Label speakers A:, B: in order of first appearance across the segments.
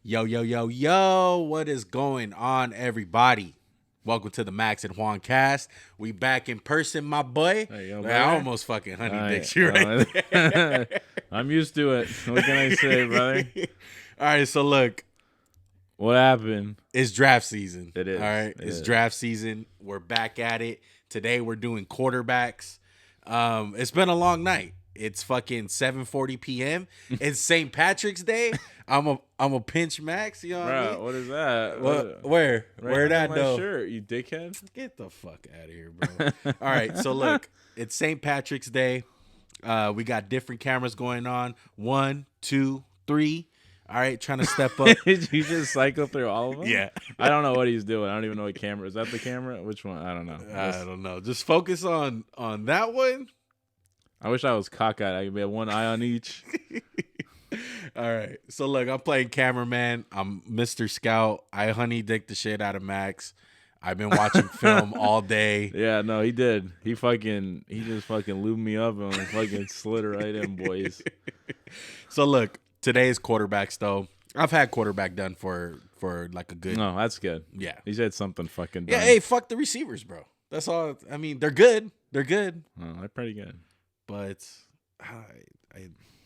A: Yo, yo, yo, yo, what is going on, everybody? Welcome to the Max and Juan cast. We back in person, my boy.
B: Hey, yo,
A: I almost fucking honey dicks you right there.
B: I'm used to it. What can I say, brother?
A: All right, so look.
B: What happened?
A: It's draft season.
B: It is.
A: All right, it's draft season. We're back at it. Today we're doing quarterbacks. It's been a long night. It's fucking 7:40 p.m. It's St. Patrick's Day. I'm a pinch Max. You know what I mean?
B: What is that?
A: Where that
B: my
A: though?
B: shirt, you dickhead.
A: Get the fuck out of here, bro. All right, so look, it's St. Patrick's Day. We got different cameras going on. 1, 2, 3. All right, trying to step up.
B: Did you just cycle through all of them?
A: Yeah.
B: I don't know what he's doing. I don't even know what camera. Is that the camera? Which one? I don't know.
A: I don't know. Just focus on that one.
B: I wish I was cockeyed. I could have one eye on each.
A: All right. So look, I'm playing cameraman. I'm Mr. Scout. I honey dick the shit out of Max. I've been watching film all day.
B: Yeah, no, he did. He just fucking lubed me up and fucking slid right in, boys.
A: So look, today's quarterbacks though. I've had quarterback done for like a good.
B: No, that's good.
A: Yeah.
B: He's had something fucking done.
A: Yeah, hey, fuck the receivers, bro. That's all. I mean, they're good. They're good.
B: Oh, they're pretty good.
A: But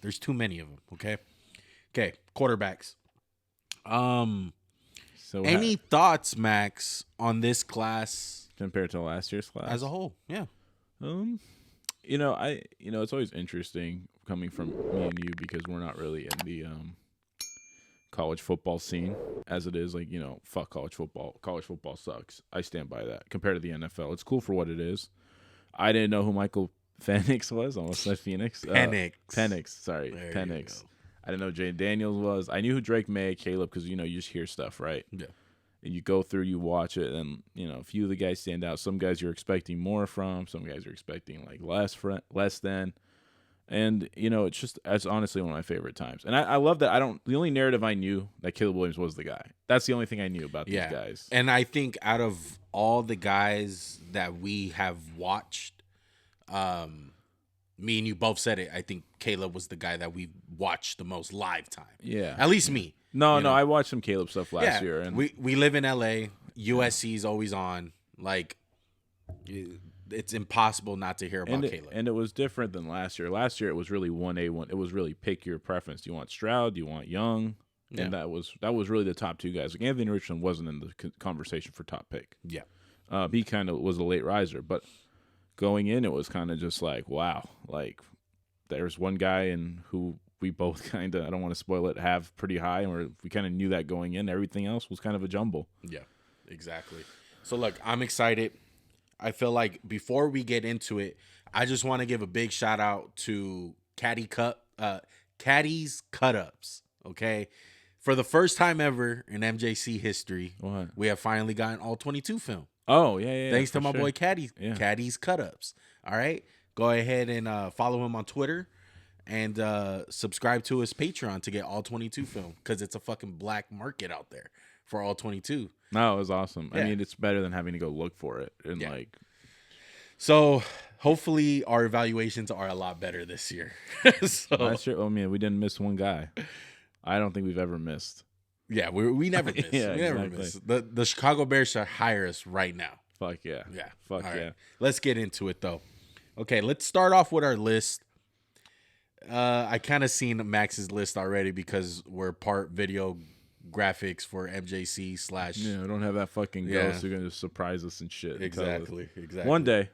A: there's too many of them. Okay, quarterbacks.
B: So
A: any thoughts, Max, on this class
B: compared to last year's class
A: as a whole? Yeah.
B: It's always interesting coming from me and you because we're not really in the college football scene as it is. Like, fuck college football. College football sucks. I stand by that. Compared to the NFL, it's cool for what it is. I didn't know who Michael Penix was. Almost said Phoenix. Penix. Sorry,
A: there
B: Penix. I didn't know Jayden Daniels was. I knew who Drake Maye, Caleb, because you just hear stuff, right?
A: Yeah. And
B: you go through, you watch it, and a few of the guys stand out. Some guys you're expecting more from. Some guys you're expecting like less than. And it's honestly one of my favorite times. And I love that. The only narrative I knew that Caleb Williams was the guy. That's the only thing I knew about these guys.
A: And I think out of all the guys that we have watched. Me and you both said it. I think Caleb was the guy that we watched the most live time.
B: Yeah.
A: At least me.
B: No, I watched some Caleb stuff last year. And
A: we live in LA. USC is always on. Like, it's impossible not to hear about Caleb.
B: And it was different than last year. Last year it was really 1A1. It was really pick your preference. Do you want Stroud? Do you want Young? Yeah. And that was really the top two guys. Like Anthony Richardson wasn't in the conversation for top pick.
A: Yeah.
B: He kind of was a late riser, but going in, it was kind of just like, wow, like there's one guy and who we both kind of, I don't want to spoil it, have pretty high, and we kind of knew that going in. Everything else was kind of a jumble.
A: Yeah, exactly. So look, I'm excited. I feel like before we get into it, I just want to give a big shout out to Caddy's Cut Ups. Okay, for the first time ever in MJC history, we have finally gotten all 22 film.
B: Oh, yeah.
A: Thanks to my boy Caddy's Cut Ups. All right. Go ahead and follow him on Twitter and subscribe to his Patreon to get all 22 film because it's a fucking black market out there for all 22.
B: No, it was awesome.
A: Yeah.
B: I mean, it's better than having to go look for it. And
A: So hopefully our evaluations are a lot better this year.
B: Last year, we didn't miss one guy. I don't think we've ever missed.
A: Yeah, we never miss.
B: Yeah,
A: we never miss. The Chicago Bears should hire us right now.
B: Fuck yeah.
A: Yeah.
B: Fuck
A: All
B: yeah.
A: Right. Let's get into it, though. Okay, let's start off with our list. I kind of seen Max's list already because we're part video graphics for MJC /
B: Yeah, we don't have that fucking ghost who's going to surprise us and shit.
A: Exactly.
B: One day.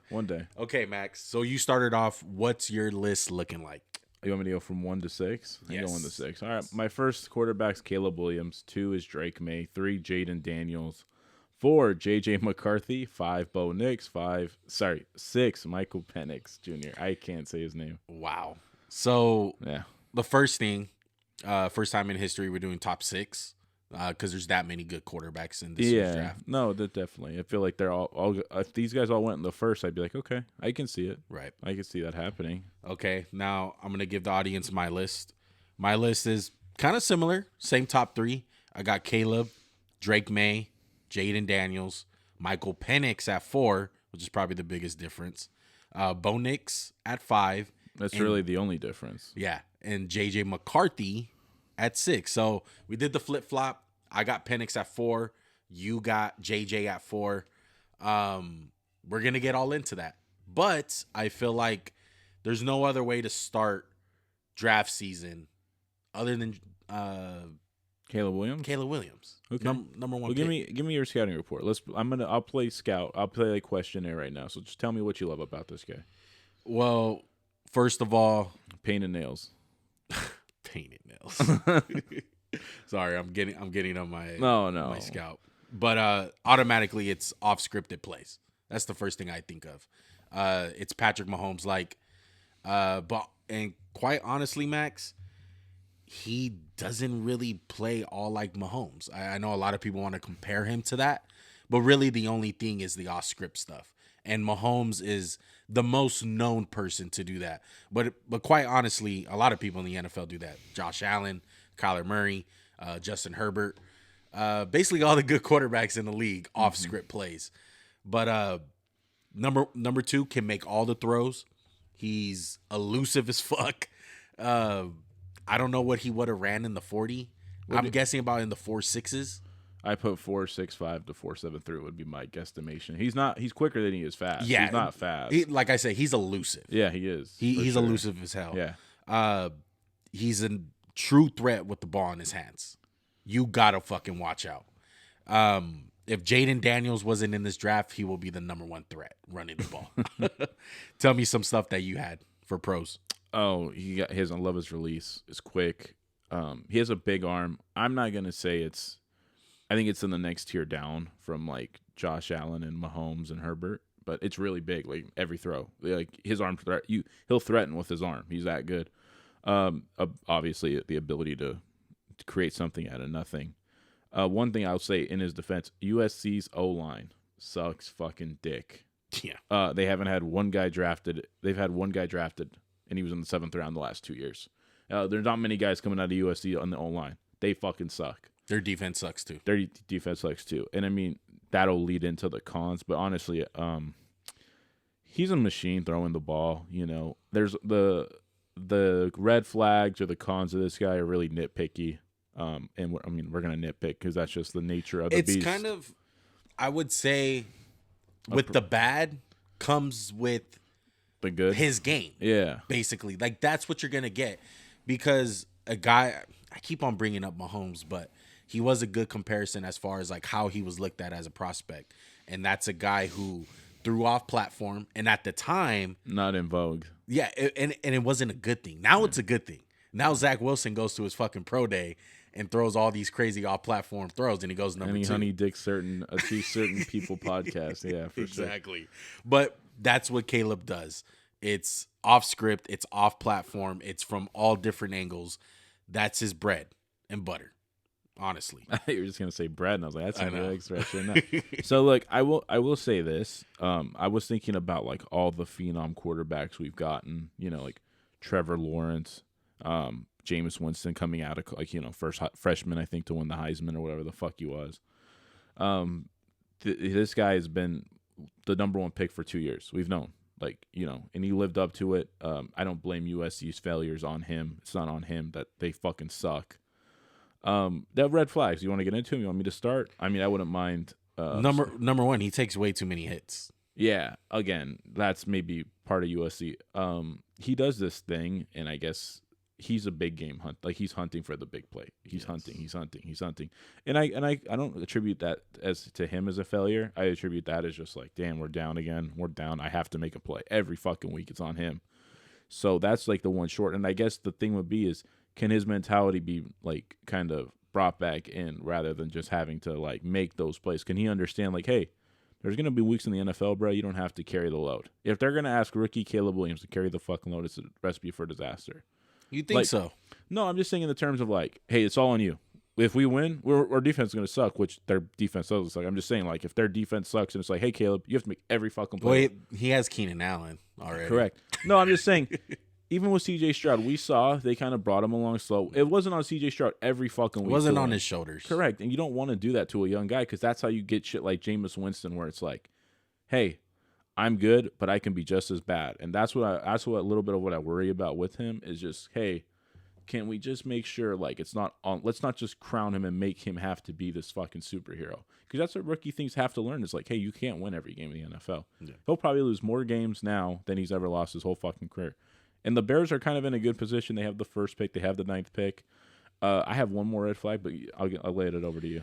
A: Okay, Max. So you started off. What's your list looking like?
B: You want me to go from 1 to 6?
A: Yes.
B: I go 1 to 6. All right. My first quarterback's Caleb Williams. 2 is Drake Maye. 3, Jayden Daniels. 4, JJ McCarthy. 5, Bo Nix. 6, Michael Penix Jr. I can't say his name.
A: Wow. So
B: yeah,
A: the first thing, first time in history we're doing top 6 because there's that many good quarterbacks in this year's draft.
B: No, definitely. I feel like they're all if these guys all went in the first, I'd be like, okay, I can see it.
A: Right.
B: I can see that happening.
A: Okay, now I'm going to give the audience my list. My list is kind of similar, same top 3. I got Caleb, Drake Maye, Jayden Daniels, Michael Penix at 4, which is probably the biggest difference. Bo Nix at 5.
B: That's really the only difference.
A: Yeah, and JJ McCarthy at 6. So we did the flip flop. I got Penix at 4. You got JJ at 4. We're gonna get all into that, but I feel like there's no other way to start draft season other than
B: Caleb Williams.
A: Caleb Williams.
B: Okay.
A: Number one.
B: Well,
A: pick.
B: give me your scouting report. I'll play scout. I'll play a questionnaire right now. So just tell me what you love about this guy.
A: Well, first of all,
B: painted nails.
A: Painted nails. Sorry, I'm getting on my my scout. But automatically it's off scripted plays. That's the first thing I think of. It's Patrick Mahomes and quite honestly, Max, he doesn't really play all like Mahomes. I know a lot of people want to compare him to that, but really the only thing is the off script stuff. And Mahomes is the most known person to do that. But quite honestly, a lot of people in the NFL do that. Josh Allen, Kyler Murray, Justin Herbert, basically all the good quarterbacks in the league off script plays. But number 2 can make all the throws. He's elusive as fuck. I don't know what he would have ran in the 40. I'm guessing about in the 4.6s.
B: I put 4.65 to 4.73 would be my guesstimation. He's quicker than he is fast.
A: Yeah,
B: he's not fast.
A: Like I said, he's elusive.
B: Yeah, he is.
A: He's elusive as hell.
B: Yeah.
A: He's a true threat with the ball in his hands. You gotta fucking watch out. If Jayden Daniels wasn't in this draft, he will be the number 1 threat running the ball. Tell me some stuff that you had for pros.
B: Oh, I love his release. It's quick. He has a big arm. I'm not gonna say I think it's in the next tier down from like Josh Allen and Mahomes and Herbert, but it's really big. Like every throw, like his arm he'll threaten with his arm. He's that good. Obviously, the ability to create something out of nothing. One thing I'll say in his defense, USC's O-line sucks fucking dick.
A: Yeah.
B: They haven't had one guy drafted. They've had one guy drafted, and he was in the 7th round the last 2 years. There's not many guys coming out of USC on the O-line. They fucking suck.
A: Their defense sucks too.
B: And I mean, that'll lead into the cons, but honestly, he's a machine throwing the ball. You know, there's the red flags or the cons of this guy are really nitpicky. And we're gonna nitpick because that's just the nature of the beast.
A: It's kind of, I would say, with the bad comes with
B: the good.
A: His game,
B: yeah,
A: basically, like that's what you're gonna get because a guy. I keep on bringing up Mahomes, but he was a good comparison as far as like how he was looked at as a prospect, and that's a guy who threw off platform, and at the time,
B: not in vogue.
A: Yeah, and it wasn't a good thing. Now it's a good thing. Now Zach Wilson goes to his fucking pro day and throws all these crazy off-platform throws, and he goes number 2.
B: Honey Dick certain people podcast. Yeah, for
A: exactly. Sure. But that's what Caleb does. It's off script. It's off platform. It's from all different angles. That's his bread and butter. Honestly,
B: I thought you were just gonna say bread, and I was like, "That's an expression." No. So, look, I will say this. I was thinking about like all the phenom quarterbacks we've gotten. You know, like Trevor Lawrence, Jameis Winston coming out of like first freshman, I think, to win the Heisman or whatever the fuck he was. This guy has been the number 1 pick for 2 years. We've known, and he lived up to it. I don't blame USC's failures on him. It's not on him that they fucking suck. That red flags. You want to get into them? You want me to start? I mean, I wouldn't mind.
A: Number 1, he takes way too many hits.
B: Yeah, again, that's maybe part of USC. He does this thing, and I guess he's a big game hunt. Like he's hunting for the big play. He's hunting. And I don't attribute that as to him as a failure. I attribute that as just like, damn, we're down again. We're down. I have to make a play every fucking week. It's on him. So that's like the one short. And I guess the thing would be is, can his mentality be like kind of brought back in rather than just having to like make those plays? Can he understand like, hey, there's going to be weeks in the NFL, bro, you don't have to carry the load. If they're going to ask rookie Caleb Williams to carry the fucking load, it's a recipe for disaster.
A: You think so?
B: No, I'm just saying in the terms of like, hey, it's all on you. If we win, our defense is going to suck, which their defense does suck. I'm just saying, like, if their defense sucks and it's like, hey, Caleb, you have to make every fucking play.
A: Well, he has Keenan Allen already.
B: Correct. No, I'm just saying, even with C.J. Stroud, we saw they kind of brought him along slow. It wasn't on C.J. Stroud every fucking week.
A: It wasn't on his shoulders.
B: Correct. And you don't want to do that to a young guy because that's how you get shit like Jameis Winston where it's like, hey, I'm good, but I can be just as bad. And that's what a little bit of what I worry about with him is just, hey, can we just make sure like it's not on? Let's not just crown him and make him have to be this fucking superhero, because that's what rookie things have to learn. Is like, hey, you can't win every game in the NFL. Yeah. He'll probably lose more games now than he's ever lost his whole fucking career. And the Bears are kind of in a good position. They have the first pick. They have the 9th pick. I have one more red flag, but I'll lay it over to you.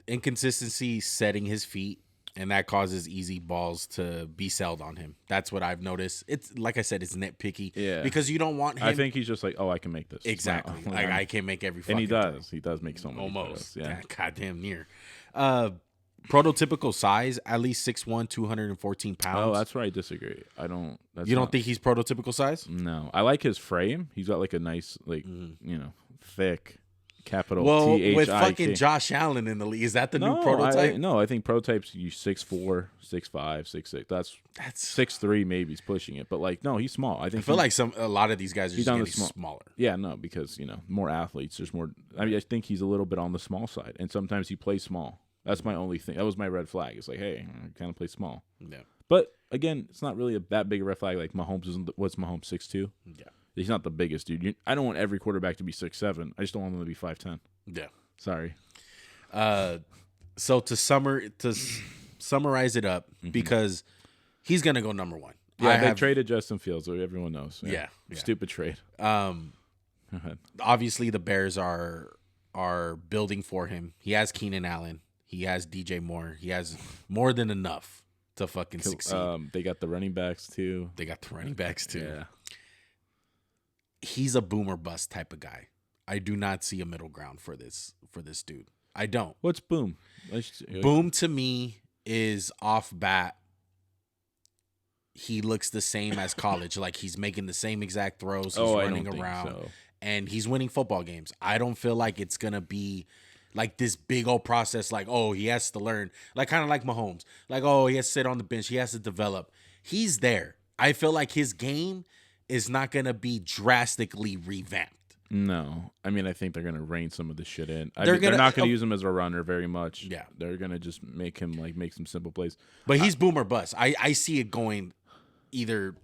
A: Inconsistency setting his feet, and that causes easy balls to be sailed on him. That's what I've noticed. It's like I said, it's nitpicky.
B: Yeah.
A: Because you don't want him.
B: I think he's just like, oh, I can make this.
A: Exactly. Like I can make every fucking
B: And he does.
A: throw.
B: He does make so many.
A: Almost.
B: Yeah.
A: Goddamn near. Prototypical size, at least 6'1", 214 pounds.
B: Oh, that's where I disagree. You
A: don't think he's prototypical size?
B: No. I like his frame. He's got like a nice, like, thick capital
A: T-H-I-K. With fucking Josh Allen in the league. Is that the new prototype?
B: I think prototypes you 6'4", 6'5", 6'6". That's 6'3", maybe he's pushing it. But like, no, he's small. I feel
A: like a lot of these guys are just getting smaller.
B: Yeah, no, because more athletes. There's more. I mean, I think he's a little bit on the small side, and sometimes he plays small. That's my only thing. That was my red flag. It's like, hey, I kind of play small.
A: Yeah.
B: But again, it's not really that big a red flag. Like Mahomes isn't. What's Mahomes 6'2"? Yeah. He's not the biggest dude. I don't want every quarterback to be 6'7". I just don't want them to be 5'10".
A: Yeah.
B: Sorry.
A: So to summarize it up, because he's gonna go number 1.
B: Yeah, they traded Justin Fields, so everyone knows.
A: Yeah.
B: Stupid trade.
A: Obviously the Bears are building for him. He has Keenan Allen. He has DJ Moore. He has more than enough to fucking succeed.
B: They got the running backs too.
A: Yeah. He's a boomer bust type of guy. I do not see a middle ground for this dude. I don't.
B: What's boom?
A: Boom to me is off bat. He looks the same as college. Like he's making the same exact throws. He's running around. And he's winning football games. I don't feel like it's going to be like this big old process like, oh, he has to learn. Like kind of like Mahomes. Like, oh, he has to sit on the bench. He has to develop. He's there. I feel like his game is not going to be drastically revamped.
B: No. I mean, I think they're going to rein some of this shit in. They're not going to use him as a runner very much.
A: Yeah.
B: They're going to just make him make some simple plays.
A: But he's boomer bust. I see it going either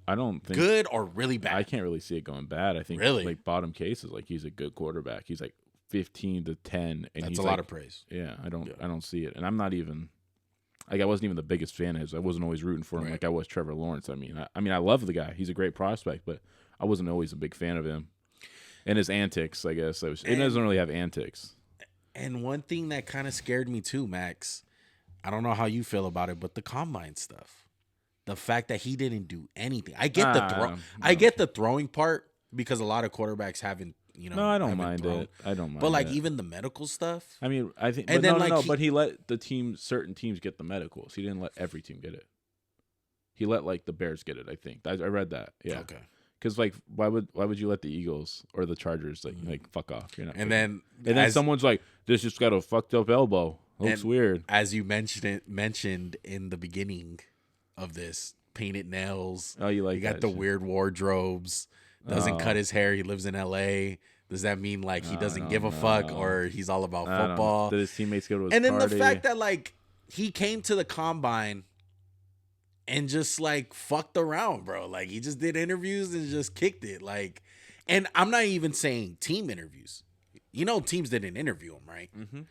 A: good or really bad.
B: I can't really see it going bad. I think like bottom case is like he's a good quarterback. He's like 15 to 10, and
A: that's a lot of praise.
B: Yeah, I don't see it, and I'm not even I wasn't even the biggest fan of his. I wasn't always rooting for him like I was Trevor Lawrence. I mean, I love the guy. He's a great prospect, but I wasn't always a big fan of him and his antics. I guess he doesn't really have antics.
A: And one thing that kind of scared me too, Max. I don't know how you feel about it, but the combine stuff. The fact that he didn't do anything. I get I get the throwing part because a lot of quarterbacks haven't,
B: No, I don't mind it. I don't mind.
A: But like even the medical stuff.
B: I mean, I think.
A: And
B: but
A: then
B: but he let certain teams get the medicals. He didn't let every team get it. He let like the Bears get it. I think I read that. Yeah.
A: Okay.
B: Because like, why would you let the Eagles or the Chargers like fuck off? You're not.
A: And then
B: someone's like, this just got a fucked up elbow. Looks weird.
A: As you mentioned in the beginning of this, painted nails.
B: Oh, you
A: got the weird wardrobes. Doesn't cut his hair. He lives in LA. Does that mean like he doesn't give a fuck or he's all about football?
B: Did his teammates go to his
A: and then
B: party?
A: The fact that like he came to the combine and just like fucked around, bro. Like he just did interviews and just kicked it. Like, and I'm not even saying team interviews. Teams didn't interview him, right? Mm-hmm.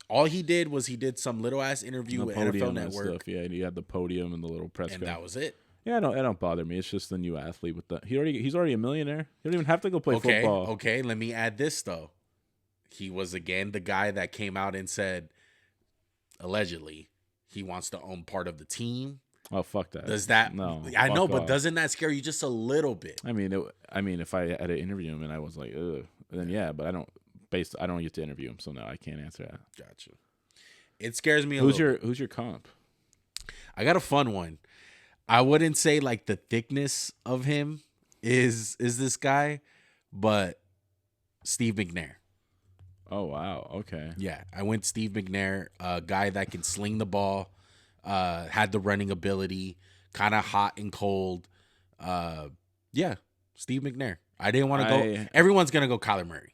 A: All he did was he did some little ass interview with NFL Network.
B: Stuff. Yeah, and he had the podium and the little press.
A: And that was it.
B: Yeah, it don't bother me. It's just the new athlete with he's already a millionaire. He don't even have to go play football.
A: Okay, let me add this though. He was again the guy that came out and said allegedly he wants to own part of the team.
B: Oh, fuck that.
A: Does that
B: No.
A: I know, but doesn't that scare you just a little bit?
B: I mean, if I had to interview him and I was like, ugh, then yeah, but I don't get to interview him, so no, I can't answer that.
A: Gotcha. It scares me a little.
B: Who's your comp?
A: I got a fun one. I wouldn't say like the thickness of him is this guy, but Steve McNair.
B: Oh wow, okay.
A: Yeah, I went Steve McNair, a guy that can sling the ball, had the running ability, kind of hot and cold. Yeah, Steve McNair. I didn't want to go. Everyone's gonna go Kyler Murray.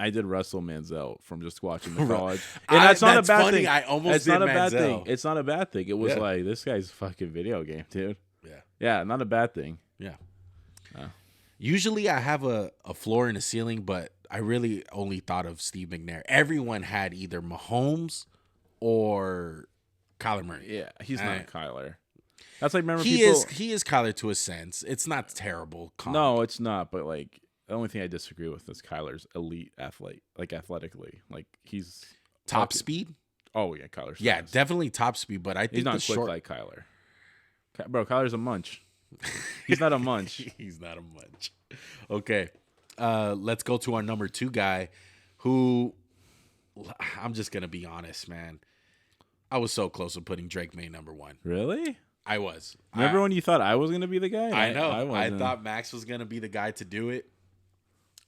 B: I did Russell Manziel from just watching the college. And that's not a bad thing.
A: I almost did Manziel.
B: It's not a bad thing. It was like, this guy's a fucking video game, dude.
A: Yeah.
B: Yeah, not a bad thing.
A: Yeah. Usually I have a floor and a ceiling, but I really only thought of Steve McNair. Everyone had either Mahomes or Kyler Murray.
B: Yeah, he's not Kyler. That's like, remember
A: He
B: people.
A: is Kyler to a sense. It's not terrible. Comp.
B: No, it's not. But like, the only thing I disagree with is Kyler's elite athlete, like athletically, like he's
A: top speed.
B: Oh yeah, Kyler's
A: Yeah,
B: fast.
A: Definitely top speed. But I think
B: he's not
A: the
B: quick
A: short
B: like Kyler. Bro, Kyler's a munch. He's not a munch.
A: He's not a munch. Okay, let's go to our number 2 guy, who I'm just gonna be honest, man. I was so close to putting Drake May number 1.
B: Really?
A: I was.
B: Remember when you thought I was gonna be the guy?
A: I know. I thought Max was gonna be the guy to do it,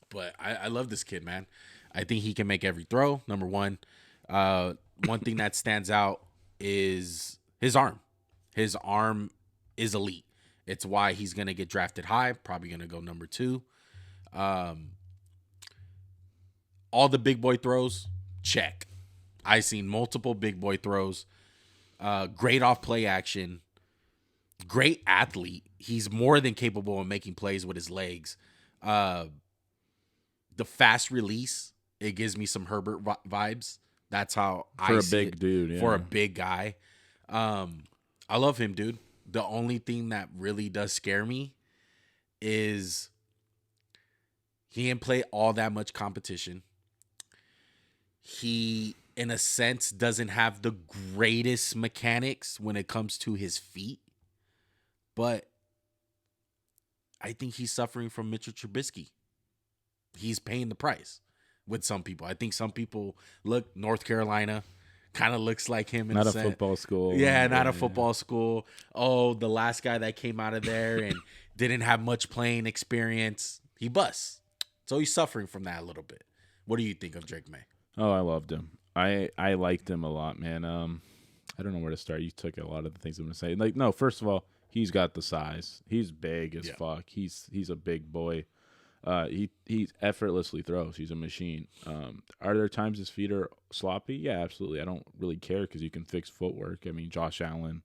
A: but I love this kid, man. I think he can make every throw. Number 1. One thing that stands out is his arm. His arm is elite. It's why he's gonna get drafted high. Probably gonna go number 2. All the big boy throws, check. I've seen multiple big boy throws. Great off play action. Great athlete. He's more than capable of making plays with his legs. The fast release, it gives me some Herbert vibes. That's how I see it.
B: Dude, yeah.
A: For a big guy. I love him, dude. The only thing that really does scare me is he didn't play all that much competition. He, in a sense, doesn't have the greatest mechanics when it comes to his feet. But I think he's suffering from Mitchell Trubisky. He's paying the price with some people. I think some people look, North Carolina kind of looks like him.
B: Not a football school.
A: Yeah, not a football school. Oh, the last guy that came out of there and didn't have much playing experience. He busts. So he's suffering from that a little bit. What do you think of Drake May?
B: Oh, I loved him. I liked him a lot, man. I don't know where to start. You took a lot of the things I'm gonna say. Like, no, first of all, he's got the size. He's big as fuck. He's a big boy. He effortlessly throws. He's a machine. Are there times his feet are sloppy? Yeah, absolutely. I don't really care because you can fix footwork. I mean, Josh Allen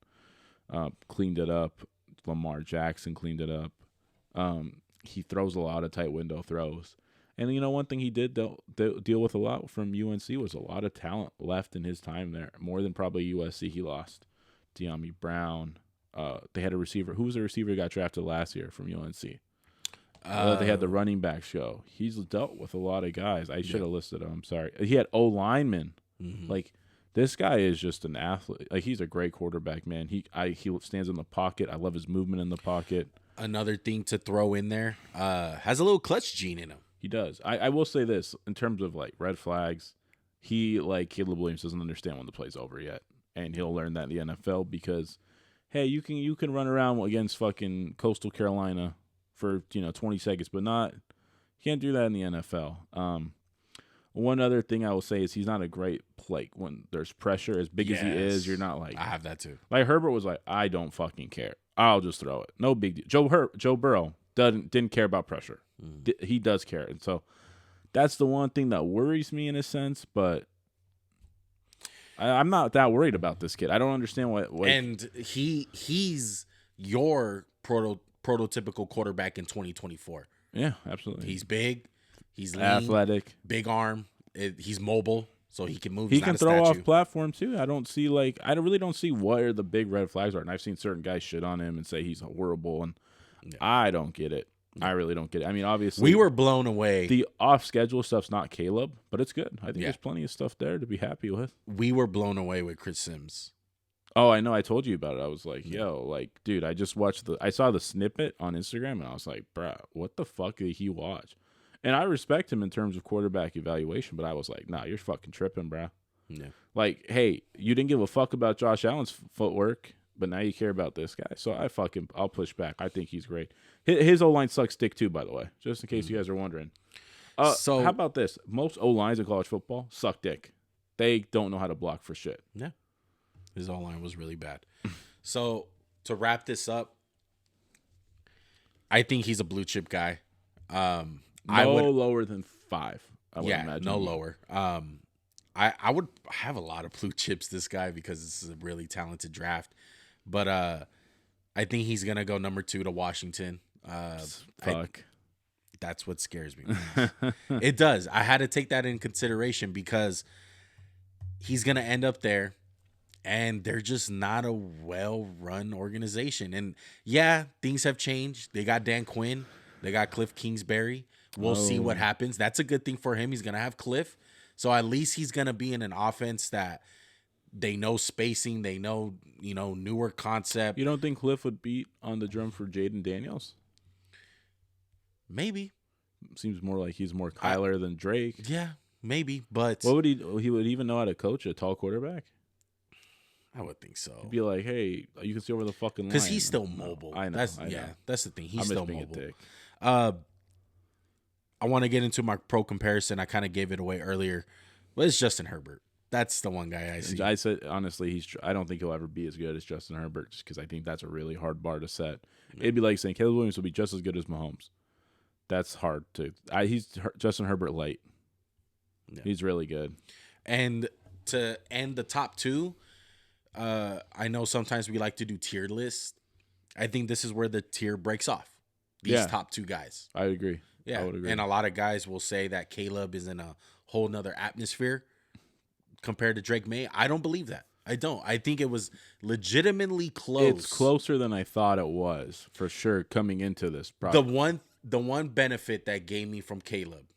B: cleaned it up. Lamar Jackson cleaned it up. He throws a lot of tight window throws. And, you know, one thing he did deal with a lot from UNC was a lot of talent left in his time there, more than probably USC. He lost De'Ami Brown. They had a receiver. Who was the receiver who got drafted last year from UNC? They had the running back show. He's dealt with a lot of guys. I should have listed him. I'm sorry. He had O linemen. Mm-hmm. Like, this guy is just an athlete. Like, he's a great quarterback, man. He stands in the pocket. I love his movement in the pocket.
A: Another thing to throw in there, has a little clutch gene in him.
B: He does. I will say this in terms of like red flags. He, like Caleb Williams, doesn't understand when the play's over yet, and he'll learn that in the NFL because, hey, you can run around against fucking Coastal Carolina for 20 seconds, but you can't do that in the NFL. One other thing I will say is he's not a great when there's pressure as big as he is. You're not like,
A: I have that too.
B: Like Herbert was like, I don't fucking care. I'll just throw it. No big deal. Joe Burrow didn't care about pressure. He does care, and so that's the one thing that worries me in a sense. But I'm not that worried about this kid. I don't understand what
A: and he's your prototypical quarterback in 2024.
B: Yeah, absolutely.
A: He's big. He's lean,
B: athletic,
A: big arm. He's mobile, so he can move.
B: He can throw off platform too. I really don't see where the big red flags are. And I've seen certain guys shit on him and say he's horrible, and I don't get it. I really don't get it. I mean, obviously,
A: we were blown away.
B: The off-schedule stuff's not Caleb, but it's good. I think there's plenty of stuff there to be happy with.
A: We were blown away with Chris Sims.
B: Oh, I know. I told you about it. I was like, yo, like, dude, I just I saw the snippet on Instagram, and I was like, bruh, what the fuck did he watch? And I respect him in terms of quarterback evaluation, but I was like, nah, you're fucking tripping, bruh.
A: Yeah.
B: Like, hey, you didn't give a fuck about Josh Allen's footwork, but now you care about this guy. So I'll push back. I think he's great. His O-line sucks dick too, by the way, just in case you guys are wondering. So how about this? Most O-lines in college football suck dick. They don't know how to block for shit.
A: Yeah. His O-line was really bad. So to wrap this up, I think he's a blue chip guy.
B: Lower than 5. I would imagine.
A: No lower. I would have a lot of blue chips this guy because this is a really talented draft. But I think he's gonna go number 2 to Washington.
B: Fuck.
A: That's what scares me. It does. I had to take that in consideration because he's going to end up there and they're just not a well-run organization. And yeah, things have changed. They got Dan Quinn. They got Cliff Kingsbury. We'll see what happens. That's a good thing for him. He's going to have Cliff. So at least he's going to be in an offense that they know spacing. They know, newer concept.
B: You don't think Cliff would beat on the drum for Jayden Daniels?
A: Maybe.
B: Seems more like he's more Kyler than Drake.
A: Yeah, maybe. But
B: what would he would even know how to coach a tall quarterback?
A: I would think so.
B: He'd be like, hey, you can see over the fucking line.
A: Because he's still mobile.
B: I know.
A: That's the thing. He's still mobile. I want to get into my pro comparison. I kind of gave it away earlier. But it's Justin Herbert. That's the one guy I see.
B: I said, honestly, I don't think he'll ever be as good as Justin Herbert just because I think that's a really hard bar to set. Yeah. It'd be like saying Caleb Williams will be just as good as Mahomes. That's hard to. He's Justin Herbert light. Yeah. He's really good.
A: And to end the top two, I know sometimes we like to do tier lists. I think this is where the tier breaks off. These top two guys.
B: I agree.
A: Yeah,
B: I would agree.
A: And a lot of guys will say that Caleb is in a whole nother atmosphere compared to Drake Maye. I don't believe that. I don't. I think it was legitimately close.
B: It's closer than I thought it was, for sure, coming into this project.
A: The one benefit that gave me from Caleb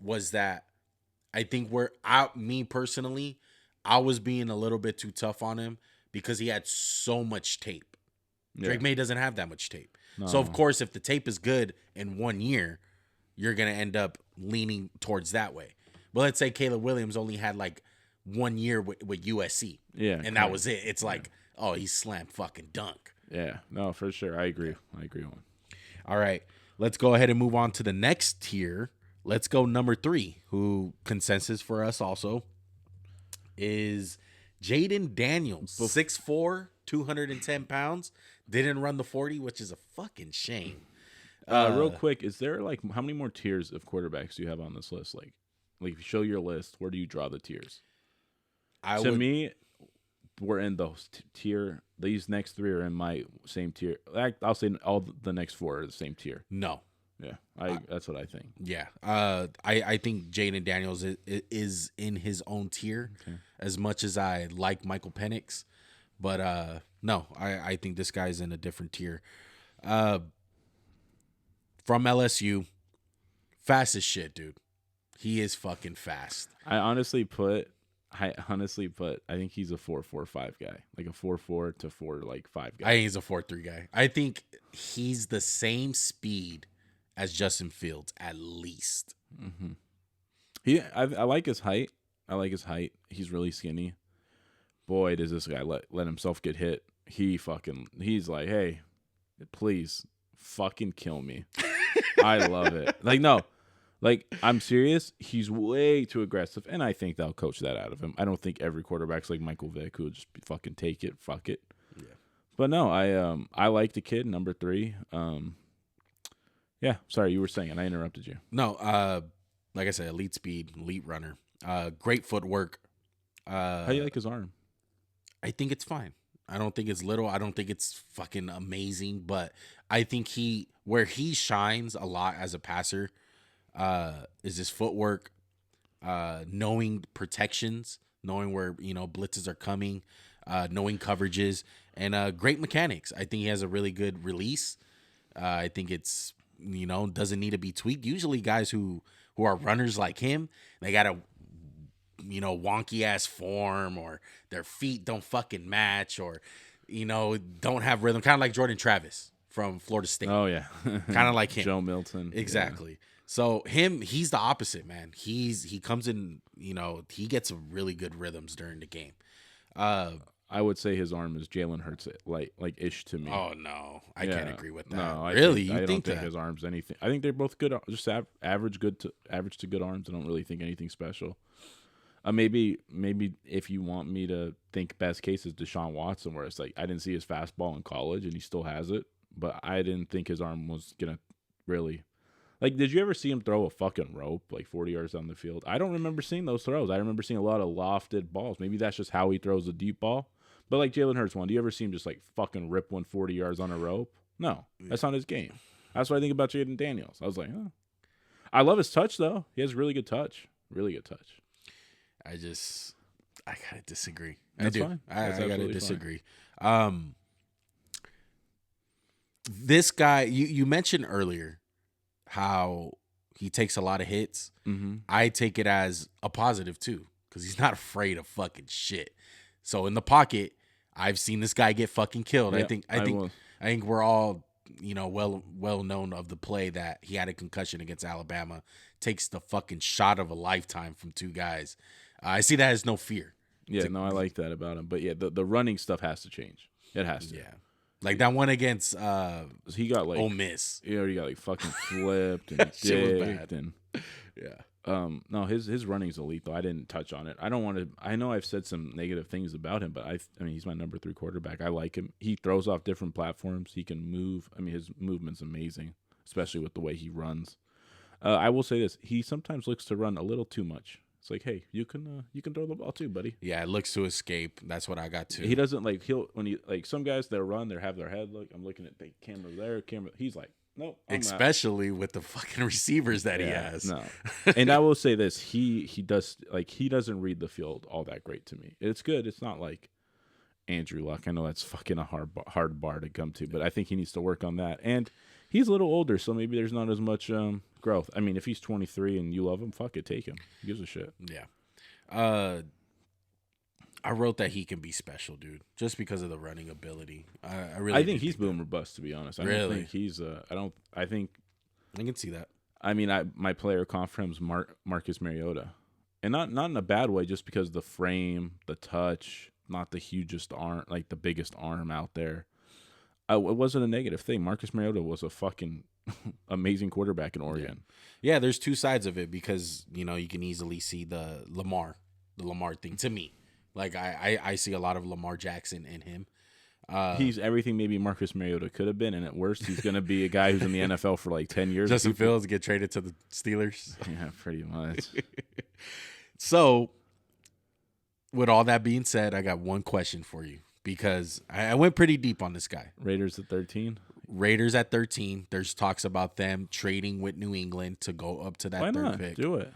A: was that I think me personally, I was being a little bit too tough on him because he had so much tape. Drake Maye doesn't have that much tape. No. So, of course, if the tape is good in 1 year, you're going to end up leaning towards that way. But let's say Caleb Williams only had like 1 year with USC.
B: Yeah.
A: And that was it. It's like, oh, he slammed fucking dunk.
B: Yeah. No, for sure. I agree. On.
A: All right. Let's go ahead and move on to the next tier. Let's go number 3, who consensus for us also is Jayden Daniels. 6'4", 210 pounds. Didn't run the 40, which is a fucking shame.
B: Real quick, is there like how many more tiers of quarterbacks do you have on this list? Like if you show your list, where do you draw the tiers? To me, we're in those tier. These next 3 are in my same tier. I'll say all the next 4 are the same tier.
A: No.
B: Yeah, that's what I think.
A: Yeah, I think Jayden Daniels is in his own tier. Okay. As much as I like Michael Penix, but no, I think this guy's in a different tier. From LSU, fast as shit, dude. He is fucking fast.
B: I honestly put, I think he's a 4.45 guy, like a 4.4 to 4.5 guy.
A: I think he's a 4.3 guy. I think he's the same speed as Justin Fields, at least.
B: Mm-hmm. I like his height. He's really skinny. Boy, does this guy let himself get hit. He's like, hey, please fucking kill me. I love it. I'm serious. He's way too aggressive, and I think they'll coach that out of him. I don't think every quarterback's like Michael Vick who would just fucking take it, fuck it. Yeah. But no, I like the kid, number 3. Yeah, sorry, you were saying, and I interrupted you.
A: No, like I said, elite speed, elite runner, great footwork.
B: How do you like his arm?
A: I think it's fine. I don't think it's little. I don't think it's fucking amazing, but I think where he shines a lot as a passer is his footwork, knowing protections, knowing where blitzes are coming, knowing coverages, and great mechanics. I think he has a really good release. I think it's doesn't need to be tweaked. Usually guys who are runners like him, they got a wonky ass form, or their feet don't fucking match, or don't have rhythm, kind of like Jordan Travis from Florida State.
B: Oh yeah.
A: Kind of like him.
B: Joe Milton.
A: Exactly. Yeah. So he's the opposite, man. He comes in, he gets really good rhythms during the game.
B: I would say his arm is Jalen Hurts like ish to me.
A: Oh no, I can't agree with that.
B: No,
A: I
B: don't think his arm's anything. I think they're both good, just average to good arms. I don't really think anything special. Maybe if you want me to think best case is Deshaun Watson, where it's like I didn't see his fastball in college and he still has it, but I didn't think his arm was gonna really. Like, did you ever see him throw a fucking rope like 40 yards down the field? I don't remember seeing those throws. I remember seeing a lot of lofted balls. Maybe that's just how he throws a deep ball. But like Jalen Hurts one, do you ever see him just like fucking rip 140 yards on a rope? No, that's not his game. That's what I think about Jayden Daniels. I was like, oh. I love his touch, though. He has really good touch. Really good touch.
A: I gotta disagree.
B: That's
A: I do.
B: fine.
A: I
B: That's
A: gotta
B: absolutely
A: disagree. This guy, you mentioned earlier how he takes a lot of hits.
B: Mm-hmm.
A: I take it as a positive too, because he's not afraid of fucking shit. So in the pocket, I've seen this guy get fucking killed.
B: Yeah,
A: I think we're all well known of the play that he had a concussion against Alabama, takes the fucking shot of a lifetime from two guys. I see that as no fear.
B: Yeah, no, I like that about him. But yeah, the running stuff has to change. It has to.
A: Yeah. Like that one against
B: he got like
A: Ole Miss.
B: You know, he got like fucking flipped and
A: Shit was
B: dicked
A: bad.
B: and
A: Yeah.
B: no, his running's elite though. I didn't touch on it. I don't want to. I know I've said some negative things about him, but I mean he's my number 3 quarterback. I like him. He throws off different platforms. He can move. I mean his movement's amazing, especially with the way he runs. I will say this: he sometimes looks to run a little too much. It's like, hey, you can throw the ball too, buddy.
A: Yeah, it looks to escape. That's what I got too.
B: He doesn't like when he like some guys that run, they have their head look. I'm looking at the camera there, camera. He's like, nope.
A: Especially with the fucking receivers that he has.
B: No, and I will say this: he doesn't read the field all that great to me. It's good. It's not like Andrew Luck. I know that's fucking a hard bar to come to, but I think he needs to work on that. And he's a little older, so maybe there's not as much growth. I mean, if he's 23 and you love him, fuck it, take him. He gives a shit.
A: Yeah. I wrote that he can be special, dude, just because of the running ability. I
B: think he's boom or bust, to be honest. I don't think he's. I think
A: I can see that.
B: I mean, my player comp for him is Marcus Mariota, and not in a bad way, just because the frame, the touch, not the hugest arm, like the biggest arm out there. It wasn't a negative thing. Marcus Mariota was a fucking amazing quarterback in Oregon.
A: Yeah, there's two sides of it because, you can easily see the Lamar thing to me. Like, I see a lot of Lamar Jackson in him.
B: He's everything maybe Marcus Mariota could have been, and at worst, he's going to be a guy who's in the NFL for like 10 years.
A: Justin Fields get traded to the Steelers.
B: Yeah, pretty much.
A: So, with all that being said, I got one question for you. Because I went pretty deep on this guy.
B: Raiders at 13?
A: Raiders at 13. There's talks about them trading with New England to go up to that third pick.
B: Do it.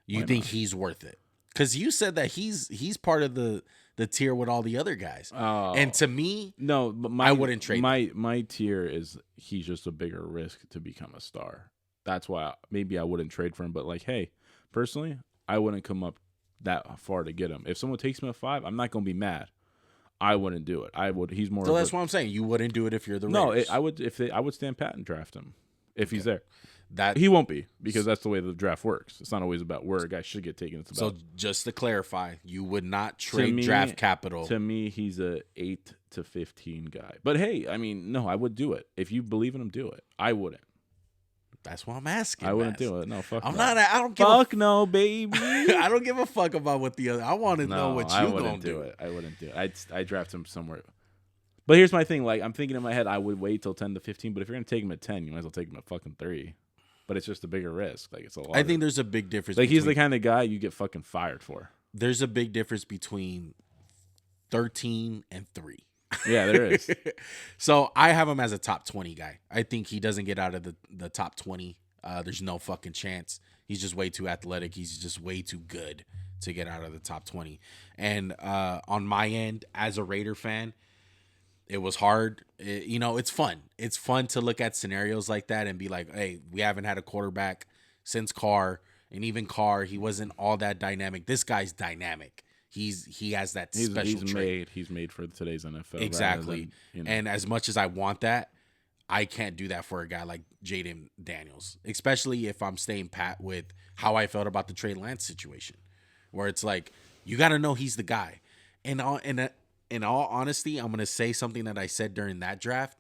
A: You think he's worth it? Because you said that he's part of the tier with all the other guys.
B: Oh.
A: And to me,
B: no, but
A: I wouldn't trade him.
B: My tier is he's just a bigger risk to become a star. That's why maybe I wouldn't trade for him. But like, hey, personally, I wouldn't come up that far to get him. If someone takes him at 5, I'm not going to be mad. I wouldn't do it. I would. He's more.
A: So that's what I'm saying. You wouldn't do it if you're the Raiders.
B: No, I would. I would stand pat and draft him if he's there.
A: That
B: he won't be because that's the way the draft works. It's not always about where a guy should get taken. It's about.
A: So just to clarify, you would not trade draft capital.
B: To me, he's a 8 to 15 guy. But hey, I mean, no, I would do it if you believe in him. Do it. I wouldn't.
A: That's what I'm asking.
B: I wouldn't do it. No, fuck.
A: I'm
B: no.
A: not. I don't give
B: fuck no, baby.
A: I don't give a fuck about what the other. I want to know what you gonna do.
B: It. I wouldn't do it. I'd draft him somewhere. But here's my thing. Like I'm thinking in my head, I would wait till 10 to 15. But if you're gonna take him at 10, you might as well take him at fucking 3. But it's just a bigger risk. Like it's a lot.
A: I think there's a big difference.
B: Like he's the kind of guy you get fucking fired for.
A: There's a big difference between 13 and 3.
B: Yeah, there is.
A: So I have him as a top 20 guy. I think he doesn't get out of the top 20. There's no fucking chance. He's just way too athletic. He's just way too good to get out of the top 20. And on my end, as a Raider fan, it was hard. It's fun. It's fun to look at scenarios like that and be like, hey, we haven't had a quarterback since Carr. And even Carr, he wasn't all that dynamic. This guy's dynamic. He has that special trait.
B: He's made for today's NFL.
A: Exactly.
B: Than,
A: And as much as I want that, I can't do that for a guy like Jayden Daniels, especially if I'm staying pat with how I felt about the Trey Lance situation, where it's like, you got to know he's the guy. And in all honesty, I'm going to say something that I said during that draft.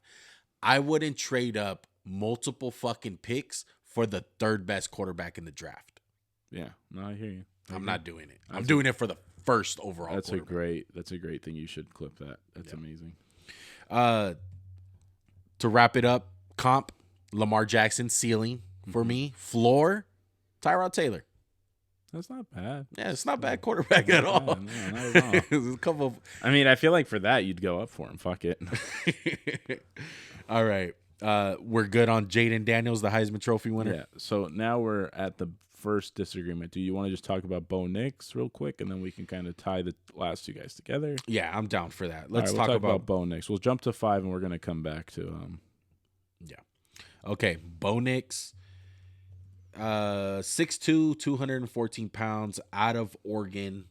A: I wouldn't trade up multiple fucking picks for the third best quarterback in the draft.
B: Yeah, no, I hear you.
A: I'm not doing it. I'm doing it for the first overall.
B: That's a great thing. You should clip that. That's amazing.
A: To wrap it up, comp, Lamar Jackson, ceiling for me. Floor, Tyrod Taylor.
B: That's not bad.
A: Yeah, it's not bad quarterback at all.
B: No, not at all.
A: There's a couple of...
B: I mean, I feel like for that, you'd go up for him. Fuck it.
A: All right. We're good on Jayden Daniels, the Heisman Trophy winner.
B: Yeah. So now we're at the first disagreement. Do you want to just talk about Bo Nix real quick, and then we can kind of tie the last two guys together?
A: Yeah, I'm down for that.
B: All
A: Let's
B: right, we'll
A: talk about
B: Bo Nix. We'll jump to 5, and we're gonna come back to
A: Yeah. Okay, Bo Nix, 6'2", 214 pounds, out of Oregon.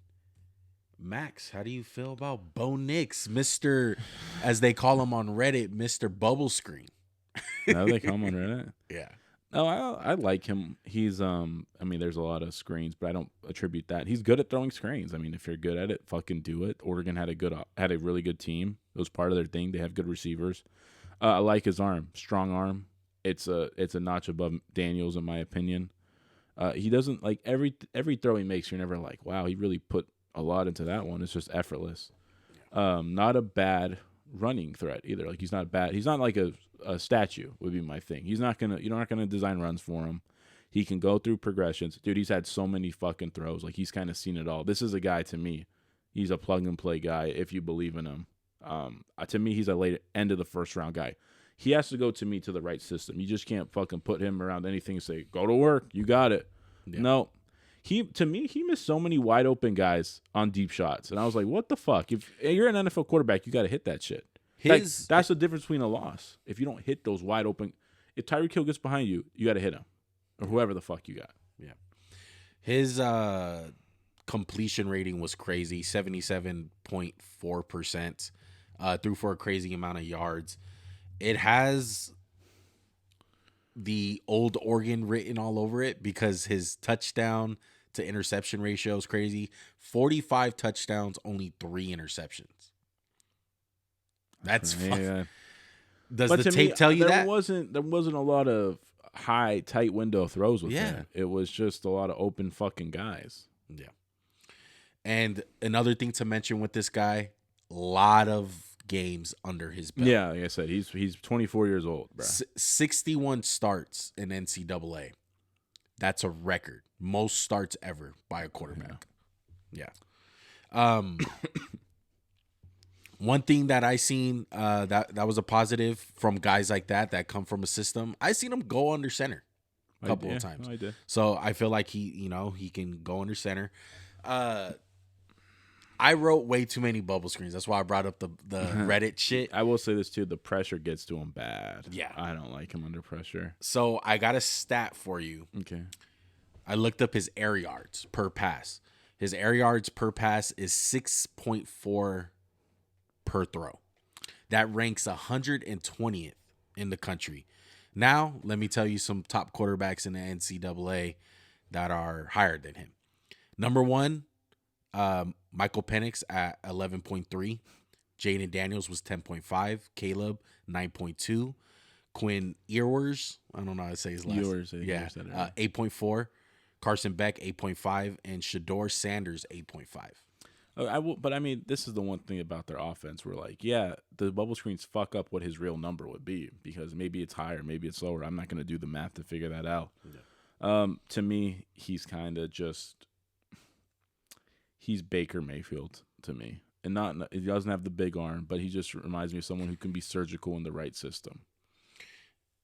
A: Max, how do you feel about Bo Nix, Mr., as they call him on Reddit, Mr. Bubble Screen?
B: now they come on Reddit.
A: Yeah.
B: No, I like him. He's I mean, there's a lot of screens, but I don't attribute that. He's good at throwing screens. I mean, if you're good at it, fucking do it. Oregon had a really good team. It was part of their thing. They have good receivers. I like his arm, strong arm. It's a notch above Daniels in my opinion. He doesn't like every throw he makes. You're never like, wow, he really put a lot into that one. It's just effortless. Not a bad running threat either. Like he's not bad. He's not like a statue would be my thing. You're not gonna design runs for him. He can go through progressions. Dude, he's had so many fucking throws. Like he's kind of seen it all. This is a guy to me. He's a plug and play guy if you believe in him. To me, he's a late end of the first round guy. He has to go to me to the right system. You just can't fucking put him around anything and say, go to work. You got it. Yeah. No. He missed so many wide open guys on deep shots. And I was like, what the fuck? If you're an NFL quarterback, you got to hit that shit. That's the difference between a loss. If you don't hit those wide open, if Tyreek Hill gets behind you, you got to hit him. Or whoever the fuck you got.
A: Yeah. His completion rating was crazy, 77.4%. Threw for a crazy amount of yards. It has the old Oregon written all over it because his touchdown to interception ratio is crazy. 45 touchdowns, only 3 interceptions. That's fun. Does the tape tell you that?
B: There wasn't a lot of high, tight window throws with him. It was just a lot of open fucking guys.
A: Yeah. And another thing to mention with this guy, a lot of games under his belt.
B: Yeah, like I said, he's 24 years old, bro.
A: 61 starts in NCAA. That's a record. Most starts ever by a quarterback. Yeah. One thing that I seen that was a positive from guys like that come from a system. I seen him go under center a couple of times.
B: I did.
A: So I feel like he can go under center. I wrote way too many bubble screens. That's why I brought up the Reddit shit.
B: I will say this too. The pressure gets to him bad.
A: Yeah.
B: I don't like him under pressure.
A: So I got a stat for you.
B: Okay.
A: I looked up his air yards per pass. His air yards per pass is 6.4 per throw. That ranks 120th in the country. Now, let me tell you some top quarterbacks in the NCAA that are higher than him. Number 1, Michael Penix at 11.3. Jayden Daniels was 10.5. Caleb, 9.2. Quinn Ewers, I don't know how to say his last name. Yeah, 8.4. Carson Beck, 8.5. And Shador Sanders, 8.5.
B: But I mean, this is the one thing about their offense. We're like, yeah, the bubble screens fuck up what his real number would be because maybe it's higher, maybe it's lower. I'm not going to do the math to figure that out. Yeah. To me, he's kind of just he's Baker Mayfield to me, and he doesn't have the big arm, but he just reminds me of someone who can be surgical in the right system.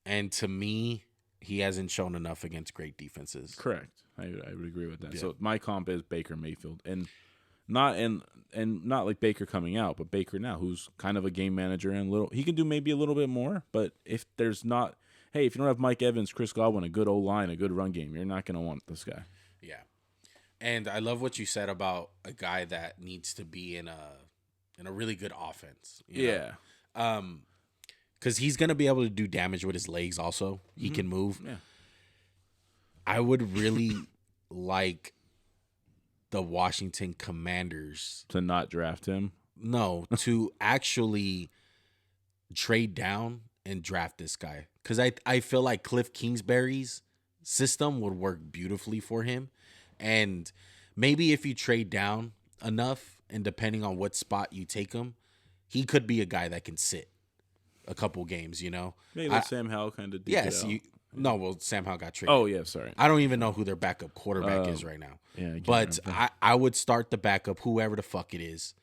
A: And to me, he hasn't shown enough against great defenses.
B: Correct. I would agree with that. Yeah. So my comp is Baker Mayfield, and not like Baker coming out, but Baker now, who's kind of a game manager and he can do maybe a little bit more. But if there's not, hey, if you don't have Mike Evans, Chris Godwin, a good O-line, a good run game, you're not going to want this guy.
A: Yeah, and I love what you said about a guy that needs to be in a really good offense.
B: You know?
A: Because he's going to be able to do damage with his legs also. He can move.
B: Yeah.
A: I would really like the Washington Commanders
B: to not draft him.
A: No, to actually trade down and draft this guy. Because I feel like Cliff Kingsbury's system would work beautifully for him. And maybe if you trade down enough and depending on what spot you take him, he could be a guy that can sit a couple games,
B: Maybe let Sam Howell kind of
A: Sam Howell got traded.
B: Oh, yeah, sorry.
A: I don't even know who their backup quarterback is right now.
B: Yeah,
A: but I would start the backup, whoever the fuck it is,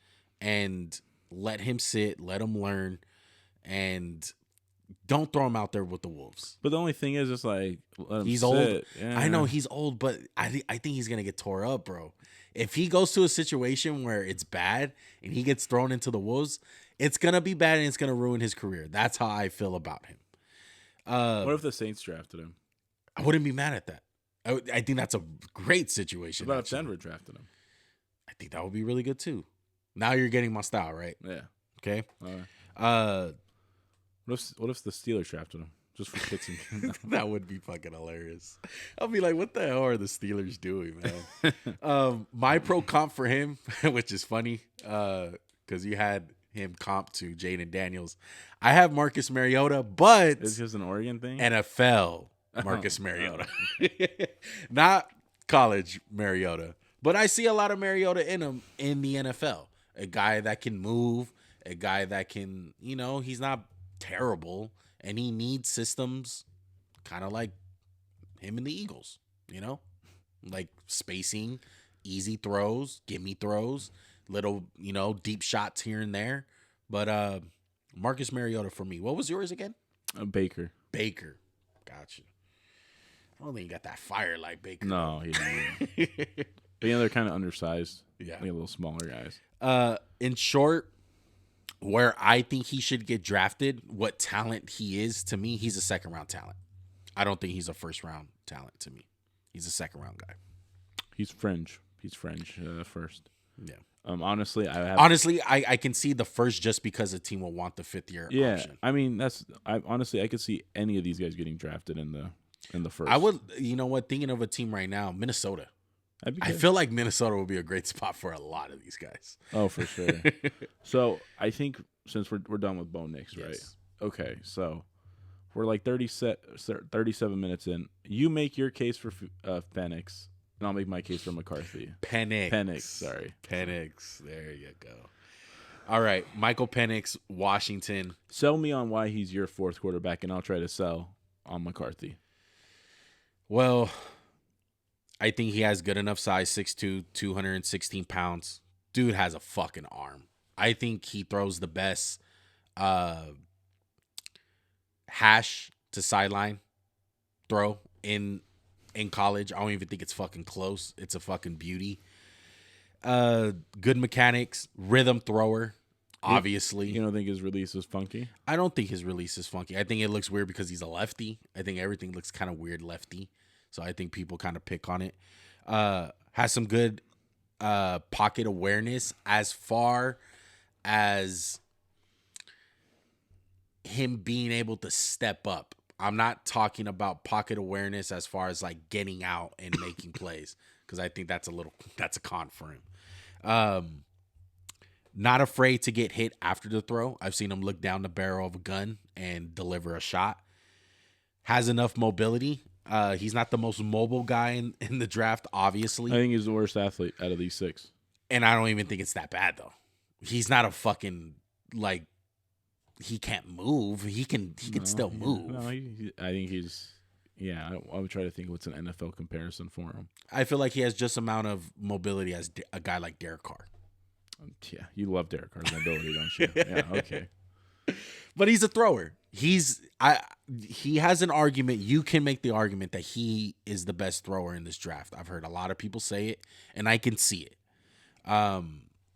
A: and let him sit, let him learn, and don't throw him out there with the Wolves.
B: But the only thing is, it's like let him
A: He's
B: sit.
A: old.
B: Yeah.
A: I know he's old, but I think he's gonna get tore up, bro. If he goes to a situation where it's bad and he gets thrown into the Wolves, it's gonna be bad and it's gonna ruin his career. That's how I feel about him.
B: What if the Saints drafted him?
A: I wouldn't be mad at that. I think that's a great situation.
B: What about if Denver drafted him?
A: I think that would be really good too. Now you're getting my style, right?
B: Yeah.
A: Okay.
B: All right. What if the Steelers drafted him just for kicks and
A: That would be fucking hilarious. I'll be like, what the hell are the Steelers doing, man? My pro comp for him, which is funny, because you had him comp to Jayden Daniels. I have Marcus Mariota, but
B: it's just an Oregon thing.
A: NFL Marcus Mariota, not college Mariota. But I see a lot of Mariota in him in the NFL. A guy that can move, a guy that can, he's not terrible, and he needs systems kind of like him and the Eagles, like spacing, easy throws, gimme throws, little, deep shots here and there. But Marcus Mariota for me. What was yours again?
B: Baker.
A: Gotcha. I don't think you got that fire like Baker.
B: No, he didn't. But they're kind of undersized.
A: Yeah.
B: Like a little smaller guys.
A: In short, where I think he should get drafted, what talent he is to me, he's a second round talent. I don't think he's a first round talent to me. He's a second round guy.
B: He's fringe. First.
A: Yeah.
B: Honestly,
A: I can see the first just because the team will want the 5th year option.
B: I mean, I could see any of these guys getting drafted in the first.
A: I would, thinking of a team right now, Minnesota. I feel like Minnesota would be a great spot for a lot of these guys.
B: Oh, for sure. So I think since we're done with Bo Nix, right?
A: Yes.
B: Okay, so we're like 37 minutes in. You make your case for Penix, and I'll make my case for McCarthy.
A: Penix.
B: Sorry.
A: Penix. There you go. All right, Michael Penix, Washington.
B: Sell me on why he's your 4th quarterback, and I'll try to sell on McCarthy.
A: Well, I think he has good enough size, 6'2", 216 pounds. Dude has a fucking arm. I think he throws the best hash to sideline throw in college. I don't even think it's fucking close. It's a fucking beauty. Good mechanics, rhythm thrower, obviously.
B: You don't think his release is funky?
A: I don't think his release is funky. I think it looks weird because he's a lefty. I think everything looks kind of weird lefty. So I think people kind of pick on it. Has some good pocket awareness as far as him being able to step up. I'm not talking about pocket awareness as far as like getting out and making plays, because I think that's a con for him. Not afraid to get hit after the throw. I've seen him look down the barrel of a gun and deliver a shot. Has enough mobility. He's not the most mobile guy in the draft, obviously.
B: I think he's the worst athlete out of these 6.
A: And I don't even think it's that bad, though. He's not a fucking, like, he can't move. He can still move.
B: No, I think he's, I would try to think what's an NFL comparison for him.
A: I feel like he has just amount of mobility as a guy like Derek Carr.
B: Yeah, you love Derek Carr's mobility, don't you? Yeah, okay.
A: But he's a thrower. He has an argument. You can make the argument that he is the best thrower in this draft. I've heard a lot of people say it, and I can see it.